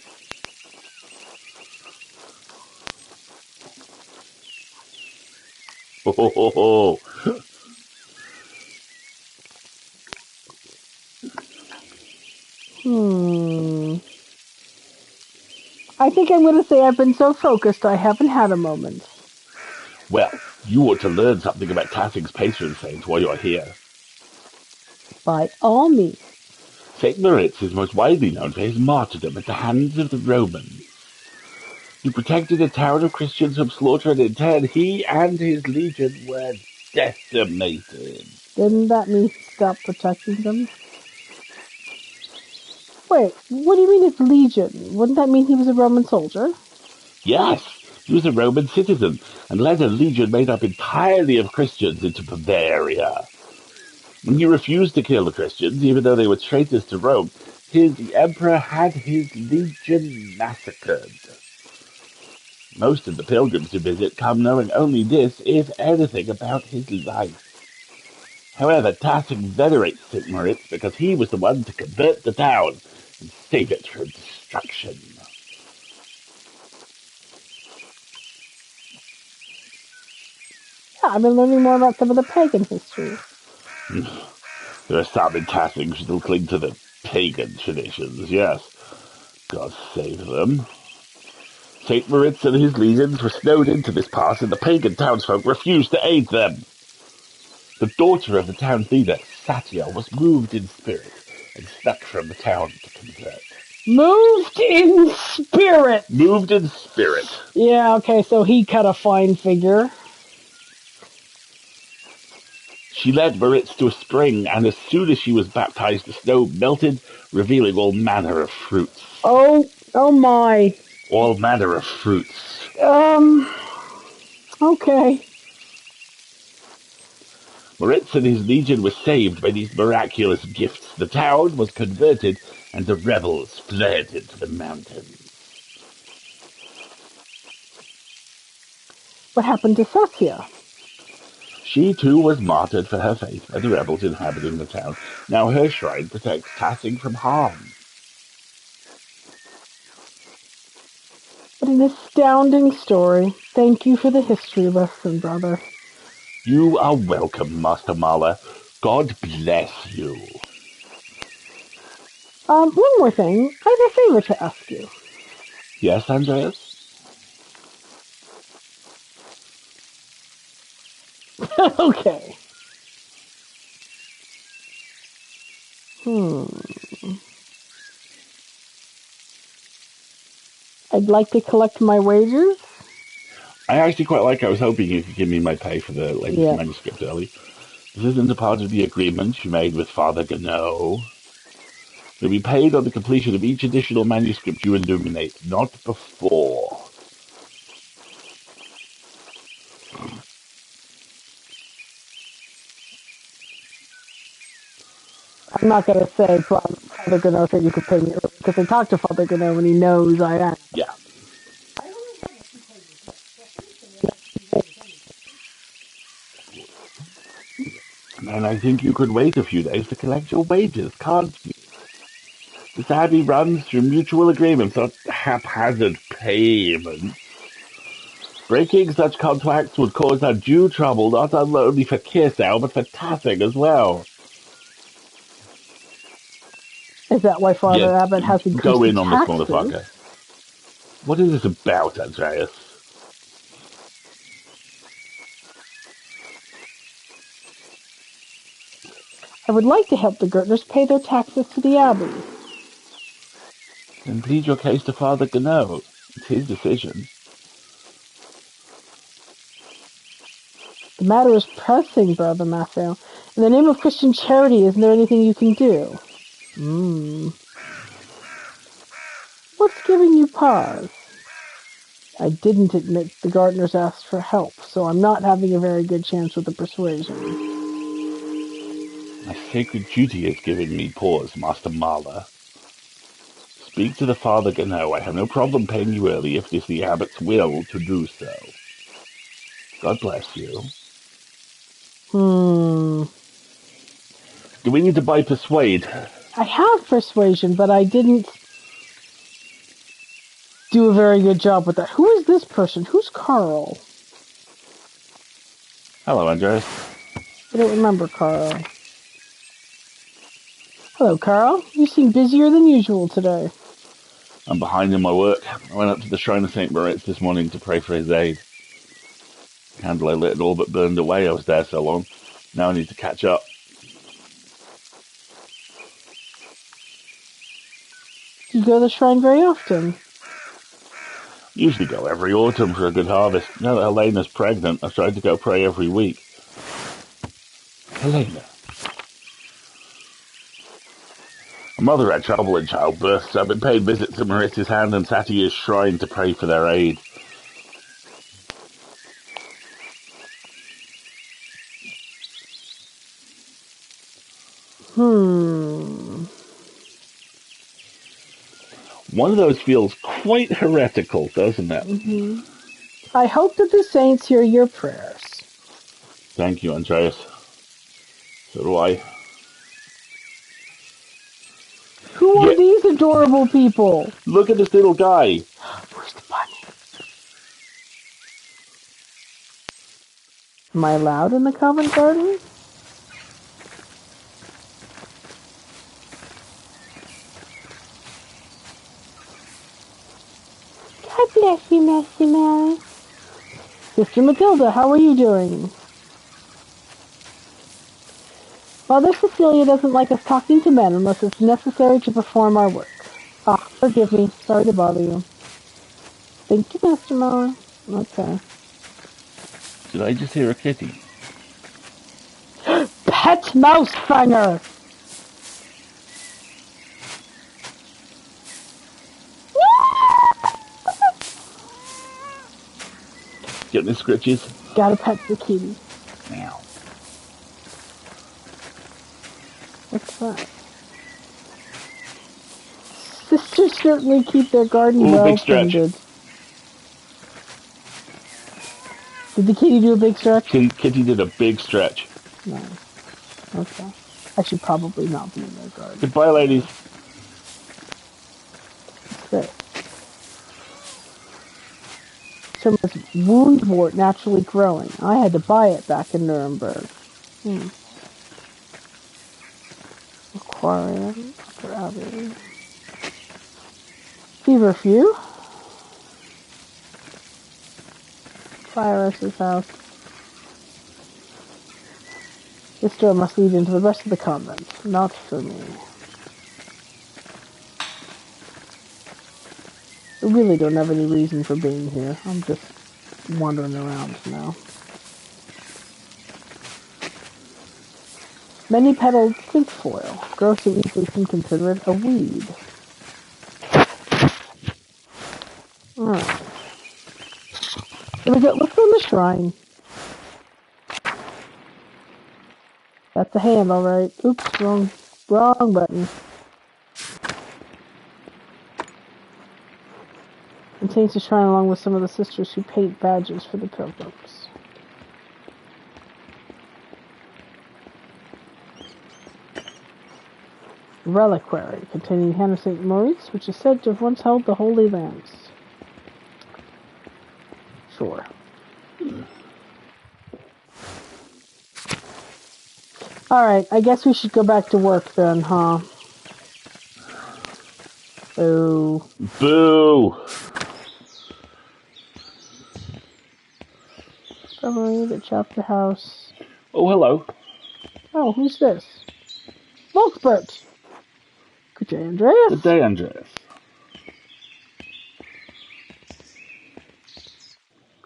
Ho, ho, ho, ho. I think I'm going to say I've been so focused I haven't had a moment. Well, you ought to learn something about Tassing's patron saint while you're here. By all means. Saint Moritz is most widely known for his martyrdom at the hands of the Romans. He protected a town of Christians from slaughter, and in turn he and his legion were decimated. Didn't that mean he stopped protecting them? Wait, what do you mean it's legion? Wouldn't that mean he was a Roman soldier? Yes, he was a Roman citizen and led a legion made up entirely of Christians into Bavaria. When he refused to kill the Christians, even though they were traitors to Rome, the emperor had his legion massacred. Most of the pilgrims who visit come knowing only this, if anything, about his life. However, Tassing venerates St. Moritz because he was the one to convert the town and save it from destruction. Yeah, I've been learning more about some of the pagan history. There are some in Tassing who still cling to the pagan traditions, yes. God save them. St. Moritz and his legions were snowed into this pass, and the pagan townsfolk refused to aid them. The daughter of the town's leader, Satya, was moved in spirit and snuck from the town to convert. Moved in spirit! Moved in spirit. Yeah, okay, so he cut a fine figure. She led Moritz to a spring, and as soon as she was baptized, the snow melted, revealing all manner of fruits. Oh my. All manner of fruits. Okay. Moritz and his legion were saved by these miraculous gifts. The town was converted, and the rebels fled into the mountains. What happened to Satya? She too was martyred for her faith by the rebels inhabiting the town. Now her shrine protects Tassing from harm. What an astounding story. Thank you for the history lesson, brother. You are welcome, Master Mala. God bless you. One more thing. I have a favor to ask you. Yes, Andreas? Okay. I'd like to collect my wages. I actually quite like. I was hoping you could give me my pay for the latest manuscript early. This isn't a part of the agreement you made with Father Gano. You'll be paid on the completion of each additional manuscript you illuminate, not before. I'm not going to say Father Gano said you could pay me early, because I talked to Father Gano and he knows I am. Yeah. And I think you could wait a few days to collect your wages, can't you? This abbey runs through mutual agreements, not haphazard payments. Breaking such contracts would cause undue trouble, not only for Kirsau, but for Tassing as well. Is that why Father Yeah, Abbott has increased go the in on this taxes? motherfucker. What is this about, Andreas? I would like to help the Gertners pay their taxes to the Abbey. Then plead your case to Father Gano. It's his decision. The matter is pressing, Brother Matthew. In the name of Christian charity, isn't there anything you can do? What's giving you pause? I didn't admit the gardeners asked for help, so I'm not having a very good chance with the persuasion. My sacred duty is giving me pause, Master Mala. Speak to the Father Gano. I have no problem paying you early if it is the abbot's will to do so. God bless you. Do we need to buy Persuade? I have persuasion, but I didn't do a very good job with that. Who is this person? Who's Carl? Hello, Andreas. I don't remember Carl. Hello, Carl. You seem busier than usual today. I'm behind in my work. I went up to the Shrine of St. Moritz this morning to pray for his aid. The candle I lit had all but burned away. I was there so long. Now I need to catch up. Do you go to the shrine very often? Usually go every autumn for a good harvest. Now that Helena's pregnant, I've tried to go pray every week. Helena. My mother had trouble in childbirth, so I've been paying visits to Marissa's hand and Satya's shrine to pray for their aid. One of those feels quite heretical, doesn't it? Mm-hmm. I hope that the saints hear your prayers. Thank you, Andreas. So do I. Who are these adorable people? Look at this little guy. Where's the bunny? Am I allowed in the Covent Garden? God bless you, Master Mary. Sister Matilda, how are you doing? Mother Cecilia doesn't like us talking to men unless it's necessary to perform our work. Ah, forgive me. Sorry to bother you. Thank you, Master Miller. Okay. Did I just hear a kitty? Pet mouse fanger! Getting the scritches? Gotta pet the kitty. Meow. What's that? Sisters certainly keep their garden well big stretch. tended. Did the kitty do a big stretch? Kitty did a big stretch. Nice. Okay. I should probably not be in their garden. Goodbye, ladies. Great. Someone's woundwort naturally growing. I had to buy it back in Nuremberg. Aquarium. Upper Abbey. Feverfew. Fire's house. This door must lead into the rest of the convent. Not for me. I really don't have any reason for being here. I'm just wandering around now. Many-petaled cinquefoil. Grow so easily can consider it a weed. Alright. Here we go. Let's go in the shrine. That's a hand, alright. Oops, wrong button. Contains the shrine along with some of the sisters who paint badges for the pilgrims. Reliquary, containing the hand of St. Maurice, which is said to have once held the Holy Lambs. Sure. Alright, I guess we should go back to work then, huh? Boo. Boo! Probably the chapter house. Oh, hello. Oh, who's this? Volksbert! Good day, Andreas. Good day, Andreas.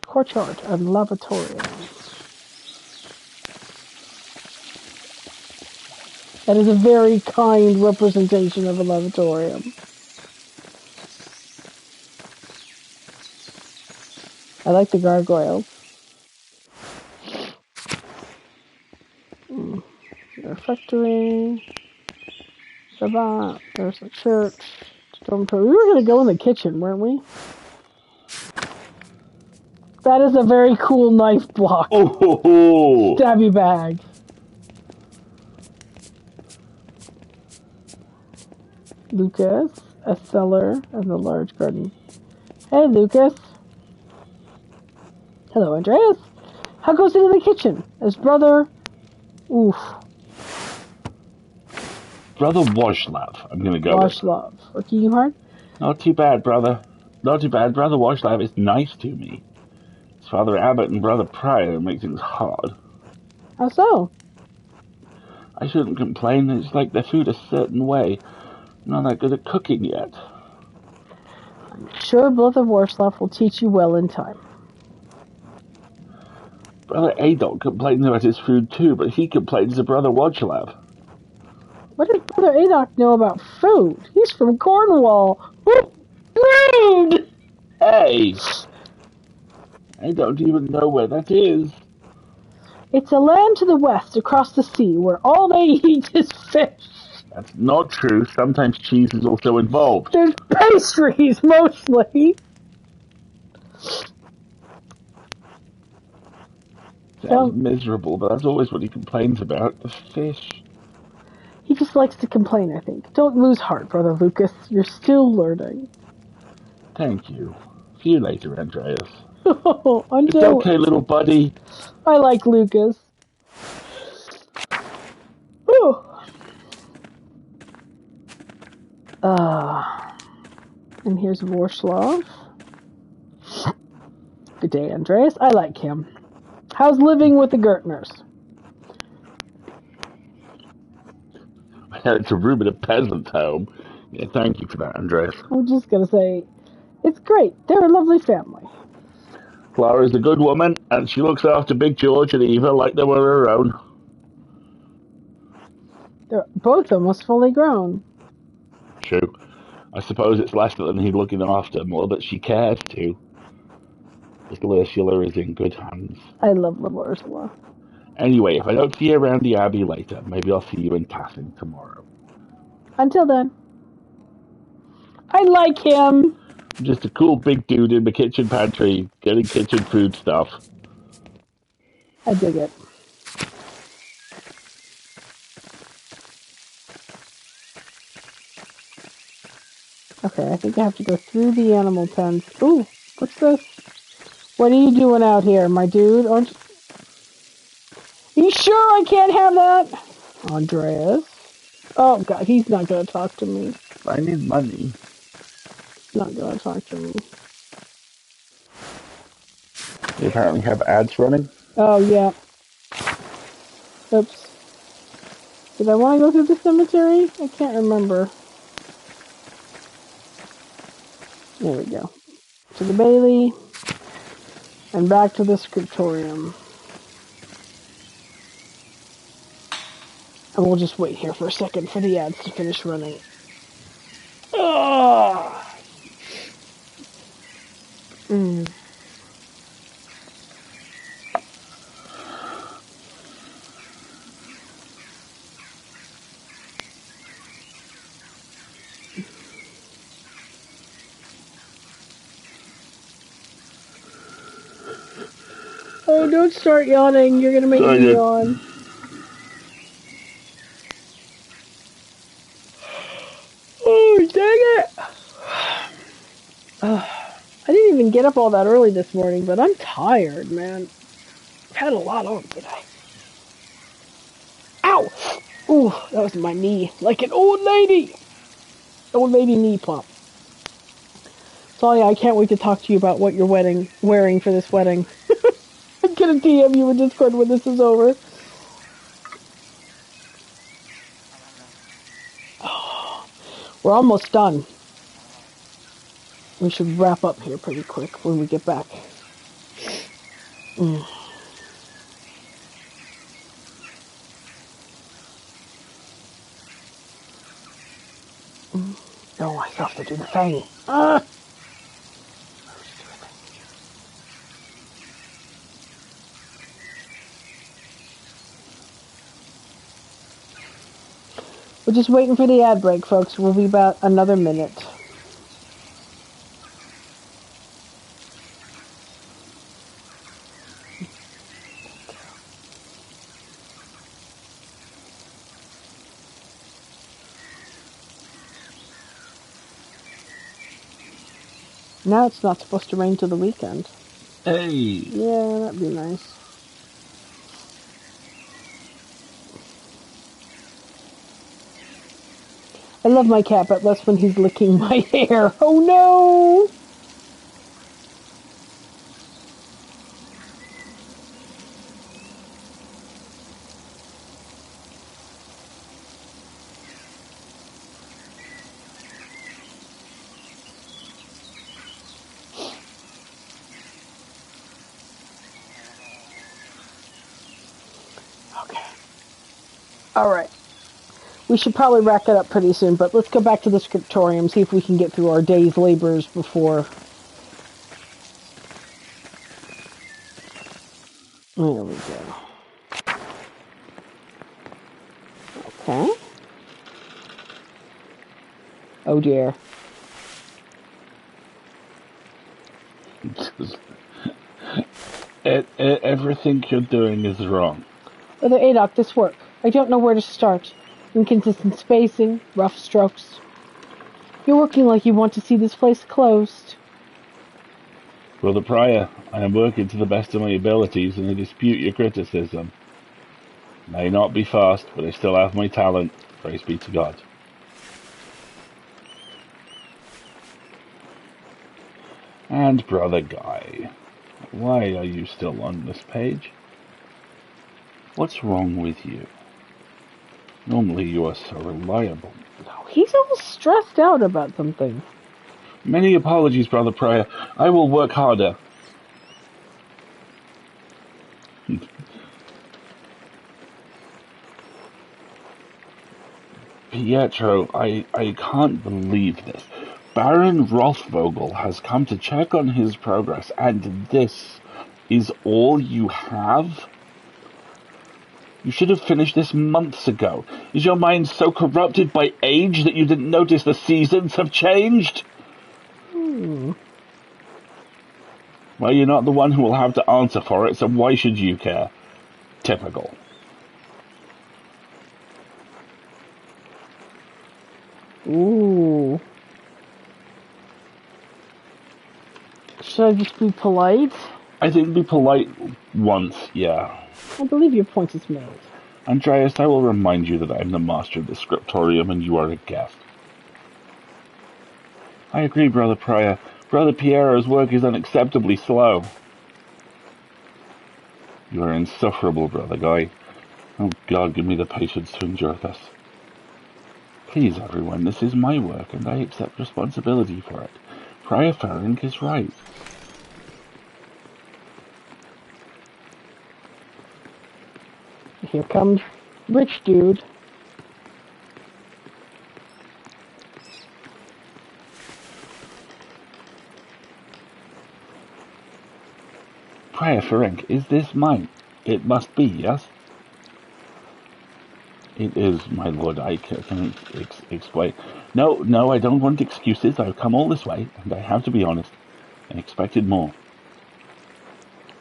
Courtyard and lavatorium. That is a very kind representation of a lavatorium. I like the gargoyles. Refectory. Savant. There's the church. Dormitory. We were going to go in the kitchen, weren't we? That is a very cool knife block. Oh! Stabby bag. Lucas, a cellar, and a large garden. Hey, Lucas. Hello, Andreas. How goes it in the kitchen? His brother... Oof. Brother Wojlav, I'm going to go with. Wojlav. Working hard? Not too bad, brother. Not too bad. Brother Wojlav is nice to me. His Father Abbot and Brother Prior make things hard. How so? I shouldn't complain. It's like their food a certain way. I'm not that good at cooking yet. I'm sure Brother Wojlav will teach you well in time. Brother Adolf complains about his food too, but he complains to Brother Wojlav. What did Brother Adok know about food? He's from Cornwall. Rude! Hey! I don't even know where that is. It's a land to the west across the sea where all they eat is fish. That's not true. Sometimes cheese is also involved. There's pastries, mostly. Sounds miserable, but that's always what he complains about, the fish. He just likes to complain, I think. Don't lose heart, Brother Lucas. You're still learning. Thank you. See you later, Andreas. It's Until okay, little buddy. I like Lucas. Ooh. And here's Vorslav. Good day, Andreas. I like him. How's living with the Gertners? It's a room in a peasant's home. Yeah, thank you for that, Andreas. I'm just gonna say, it's great. They're a lovely family. Clara's a good woman, and she looks after Big George and Eva like they were her own. They're both almost fully grown. True. I suppose it's less than he's looking after, more that she cares to. Little Ursula is in good hands. I love little Ursula. Anyway, if I don't see you around the Abbey later, maybe I'll see you in passing tomorrow. Until then. I like him. Just a cool big dude in the kitchen pantry, getting kitchen food stuff. I dig it. Okay, I think I have to go through the animal pens. Ooh, what's this? What are you doing out here, my dude? Aren't you sure I can't have that? Andreas? Oh, God, he's not going to talk to me. I need money. He's not going to talk to me. They apparently have ads running. Oh, yeah. Oops. Did I want to go through the cemetery? I can't remember. There we go. To the Bailey. And back to the scriptorium. And we'll just wait here for a second for the ads to finish running. Ugh. Oh, don't start yawning. You're going to make me yawn. Oh, dang it. I didn't even get up all that early this morning, but I'm tired, man. I've had a lot on today. Ow! Ooh, that was my knee. Like an old lady. Old lady knee pump. Sonia, I can't wait to talk to you about what you're wearing for this wedding. I'm gonna DM you in Discord when this is over. Oh, we're almost done. We should wrap up here pretty quick when we get back. Oh, I still have to do the thing. We're just waiting for the ad break, folks. We'll be about another minute. Now it's not supposed to rain till the weekend. Hey! Yeah, that'd be nice. I love my cat, but less when he's licking my hair. Oh no! Okay. Alright. we should probably wrap it up pretty soon, but let's go back to the scriptorium, see if we can get through our day's labors before... There we go. Okay. Oh dear. Everything you're doing is wrong. Brother Adok, this work. I don't know where to start. Inconsistent spacing, rough strokes. You're working like you want to see this place closed. Brother Prior, I am working to the best of my abilities, and I dispute your criticism. May not be fast, but I still have my talent. Praise be to God. And Brother Guy, why are you still on this page? What's wrong with you? Normally you are so reliable. No, he's all stressed out about something. Many apologies, Brother Prior. I will work harder. Pietro, I can't believe this. Baron Rothvogel has come to check on his progress, and this is all you have? You should have finished this months ago. Is your mind so corrupted by age that you didn't notice the seasons have changed? Well, you're not the one who will have to answer for it, so why should you care? Typical. Ooh. Should I just be polite? I think be polite once, yeah. I believe your point is made. Andreas, I will remind you that I am the master of the scriptorium and you are a guest. I agree, Brother Prior. Brother Piero's work is unacceptably slow. You are insufferable, Brother Guy. Oh God, give me the patience to endure this. Please, everyone, this is my work, and I accept responsibility for it. Prior Ferenc is right. Here comes Rich Dude. Prior Ferenc, is this mine? It must be, yes? It is, my lord. I can explain. No, I don't want excuses. I've come all this way, and I have to be honest. I expected more.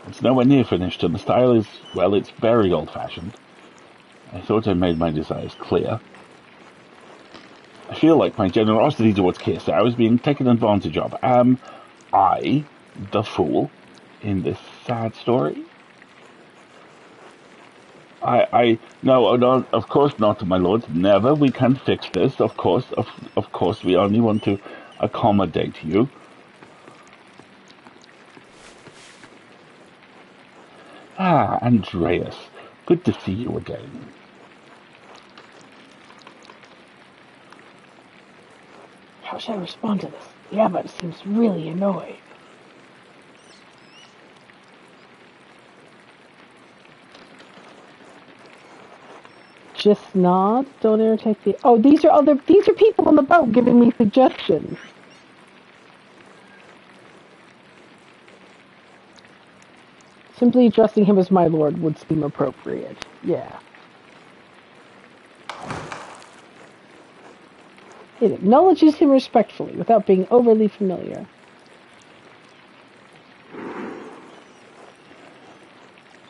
It's nowhere near finished, and the style is, well, it's very old-fashioned. I thought I made my desires clear. I feel like my generosity towards Kirsau is being taken advantage of. Am I the fool in this sad story? No, of course not, my lord. Never. We can fix this. Of course. We only want to accommodate you. Ah, Andreas. Good to see you again. How should I respond to this? The abbot seems really annoyed. Just nod. Don't irritate the... Oh, these are people on the boat giving me suggestions. Simply addressing him as my lord would seem appropriate. Yeah. It acknowledges him respectfully without being overly familiar.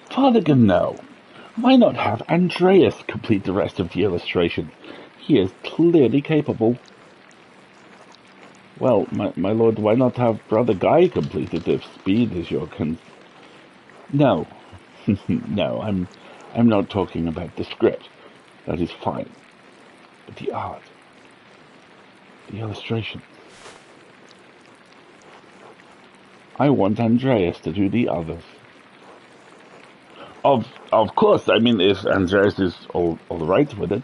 Father Gano, why not have Andreas complete the rest of the illustration? He is clearly capable. Well, my lord, why not have Brother Guy complete it if speed is your No. No, I'm not talking about the script. That is fine. But the art. The illustration. I want Andreas to do the others. Of course, I mean, if Andreas is all right with it.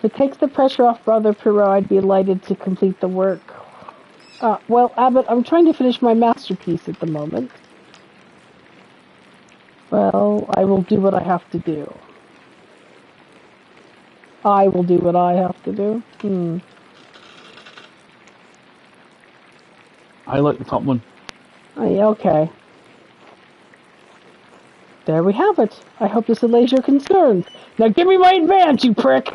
If it takes the pressure off Brother Perot, I'd be delighted to complete the work. Well, Abbot, I'm trying to finish my masterpiece at the moment. Well, I will do what I have to do. I will do what I have to do. I like the top one. Okay. There we have it. I hope this allays your concerns. Now give me my advance, you prick!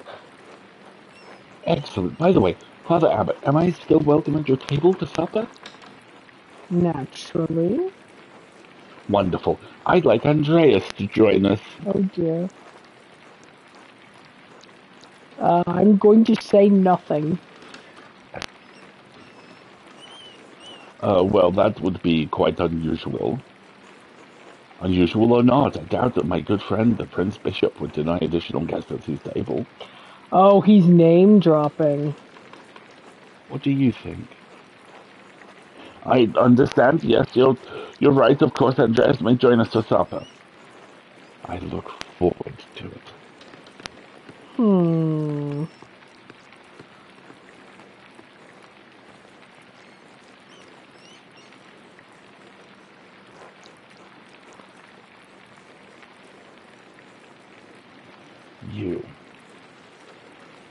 Excellent. By the way, Father Abbot, am I still welcome at your table to supper? Naturally. Wonderful. I'd like Andreas to join us. Oh dear. I'm going to say nothing. Well, that would be quite unusual. Unusual or not, I doubt that my good friend, the Prince Bishop, would deny additional guests at his table. Oh, he's name-dropping. What do you think? I understand, yes, you're right, of course, Andreas may join us for supper. I look forward to it.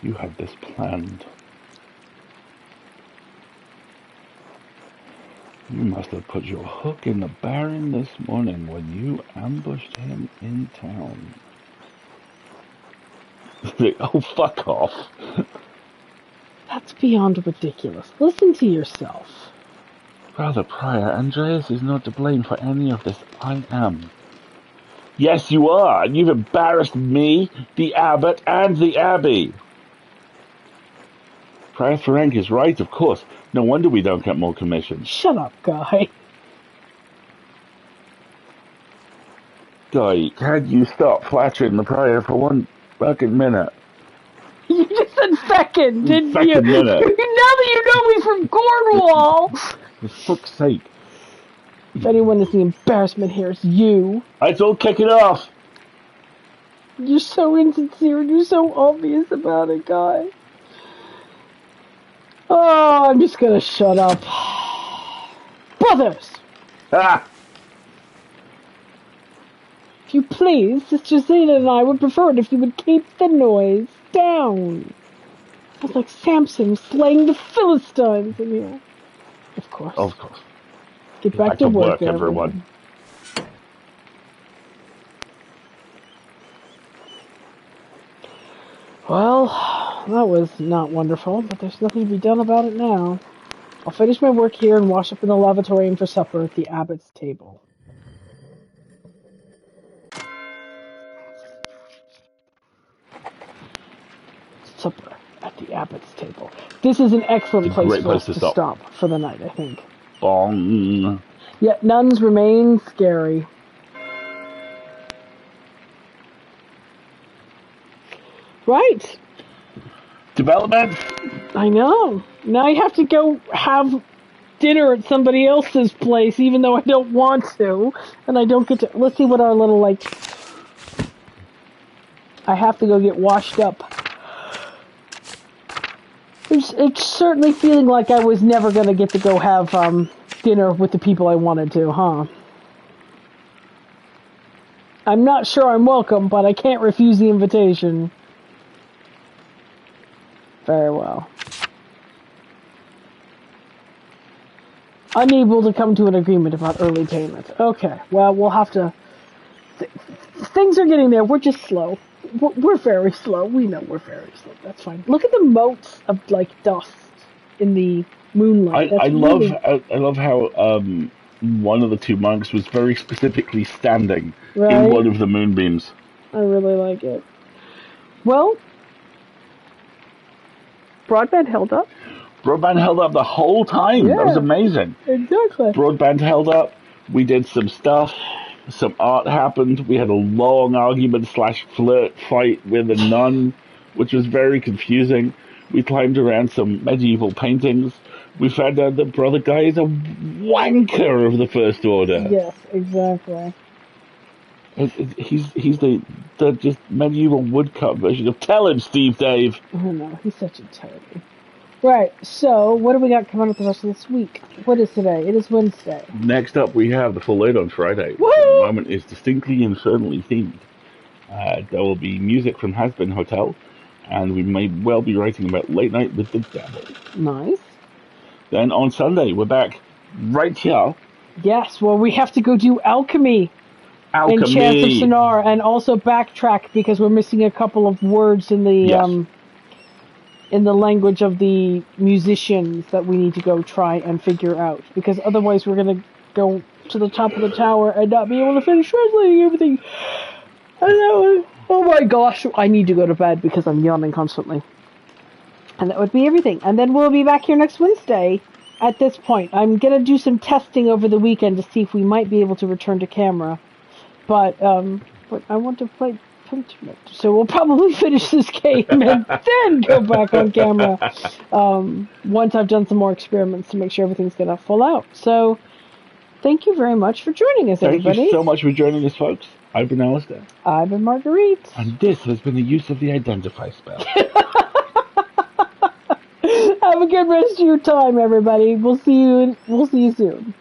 You have this planned. You must have put your hook in the Baron this morning when you ambushed him in town. Oh, fuck off. That's beyond ridiculous. Listen to yourself. Father Prior, Andreas is not to blame for any of this. I am. Yes, you are. You've embarrassed me, the abbot, and the abbey. Prior Ferenc is right, of course. No wonder we don't get more commissions. Shut up, Guy. Guy, can't you stop flattering the Prior for one fucking minute? You just said feckin', didn't Feckin' you? minute. Now that you know me from Cornwall. For fuck's sake. If anyone is the embarrassment here, it's you. It's all kicking off. You're so insincere and you're so obvious about it, Guy. Oh, I'm just gonna shut up. Brothers! Ah! If you please, Sister Zeta and I would prefer it if you would keep the noise down. It's like Samson slaying the Philistines in here. Of course. Of course. Get back to work, everyone. Well, that was not wonderful, but there's nothing to be done about it now. I'll finish my work here and wash up in the lavatorium for supper at the abbot's table. Supper at the abbot's table. This is an excellent place for us to stop for the night, I think. Bong. Yet nuns remain scary. Right. Development. I know. Now I have to go have dinner at somebody else's place, even though I don't want to, and I don't get to. Let's see what our little I have to go get washed up. It's certainly feeling like I was never going to get to go have dinner with the people I wanted to, huh? I'm not sure I'm welcome, but I can't refuse the invitation. Very well. Unable to come to an agreement about early payment. Okay, well, we'll have to... Things are getting there. We're just slow. We're very slow. We know we're very slow. That's fine. Look at the motes of, dust in the moonlight. I love how one of the two monks was very specifically standing in one of the moonbeams. I really like it. Well... Broadband held up. Broadband held up the whole time. Yeah, that was amazing. Exactly. Broadband held up. We did some stuff. Some art happened. We had a long argument / flirt fight with a nun, which was very confusing. We climbed around some medieval paintings. We found out that Brother Guy is a wanker of the First Order. Yes, exactly. He's the just medieval woodcut version of Tell Him, Steve Dave. Oh no, he's such a toady. Right, so what do we got coming up the rest of this week? What is today? It is Wednesday. Next up, we have the full load on Friday, which at the moment is distinctly infernally themed. There will be music from Has Been Hotel, and we may well be writing about Late Night with the Devil. Nice. Then on Sunday, we're back right here. Yes, well, we have to go do Alchemy. In Chants of Sonar, and also backtrack because we're missing a couple of words in the in the language of the musicians that we need to go try and figure out. Because otherwise, we're gonna go to the top of the tower and not be able to finish translating everything. Oh my gosh, I need to go to bed because I'm yawning constantly. And that would be everything. And then we'll be back here next Wednesday. At this point, I'm gonna do some testing over the weekend to see if we might be able to return to camera. But I want to play Pentiment, so we'll probably finish this game and then go back on camera once I've done some more experiments to make sure everything's going to full out. So, thank you very much for joining us, everybody. Thank you so much for joining us, folks. I've been Alistair. I've been Marguerite. And this has been the use of the Identify spell. Have a good rest of your time, everybody. We'll see you soon.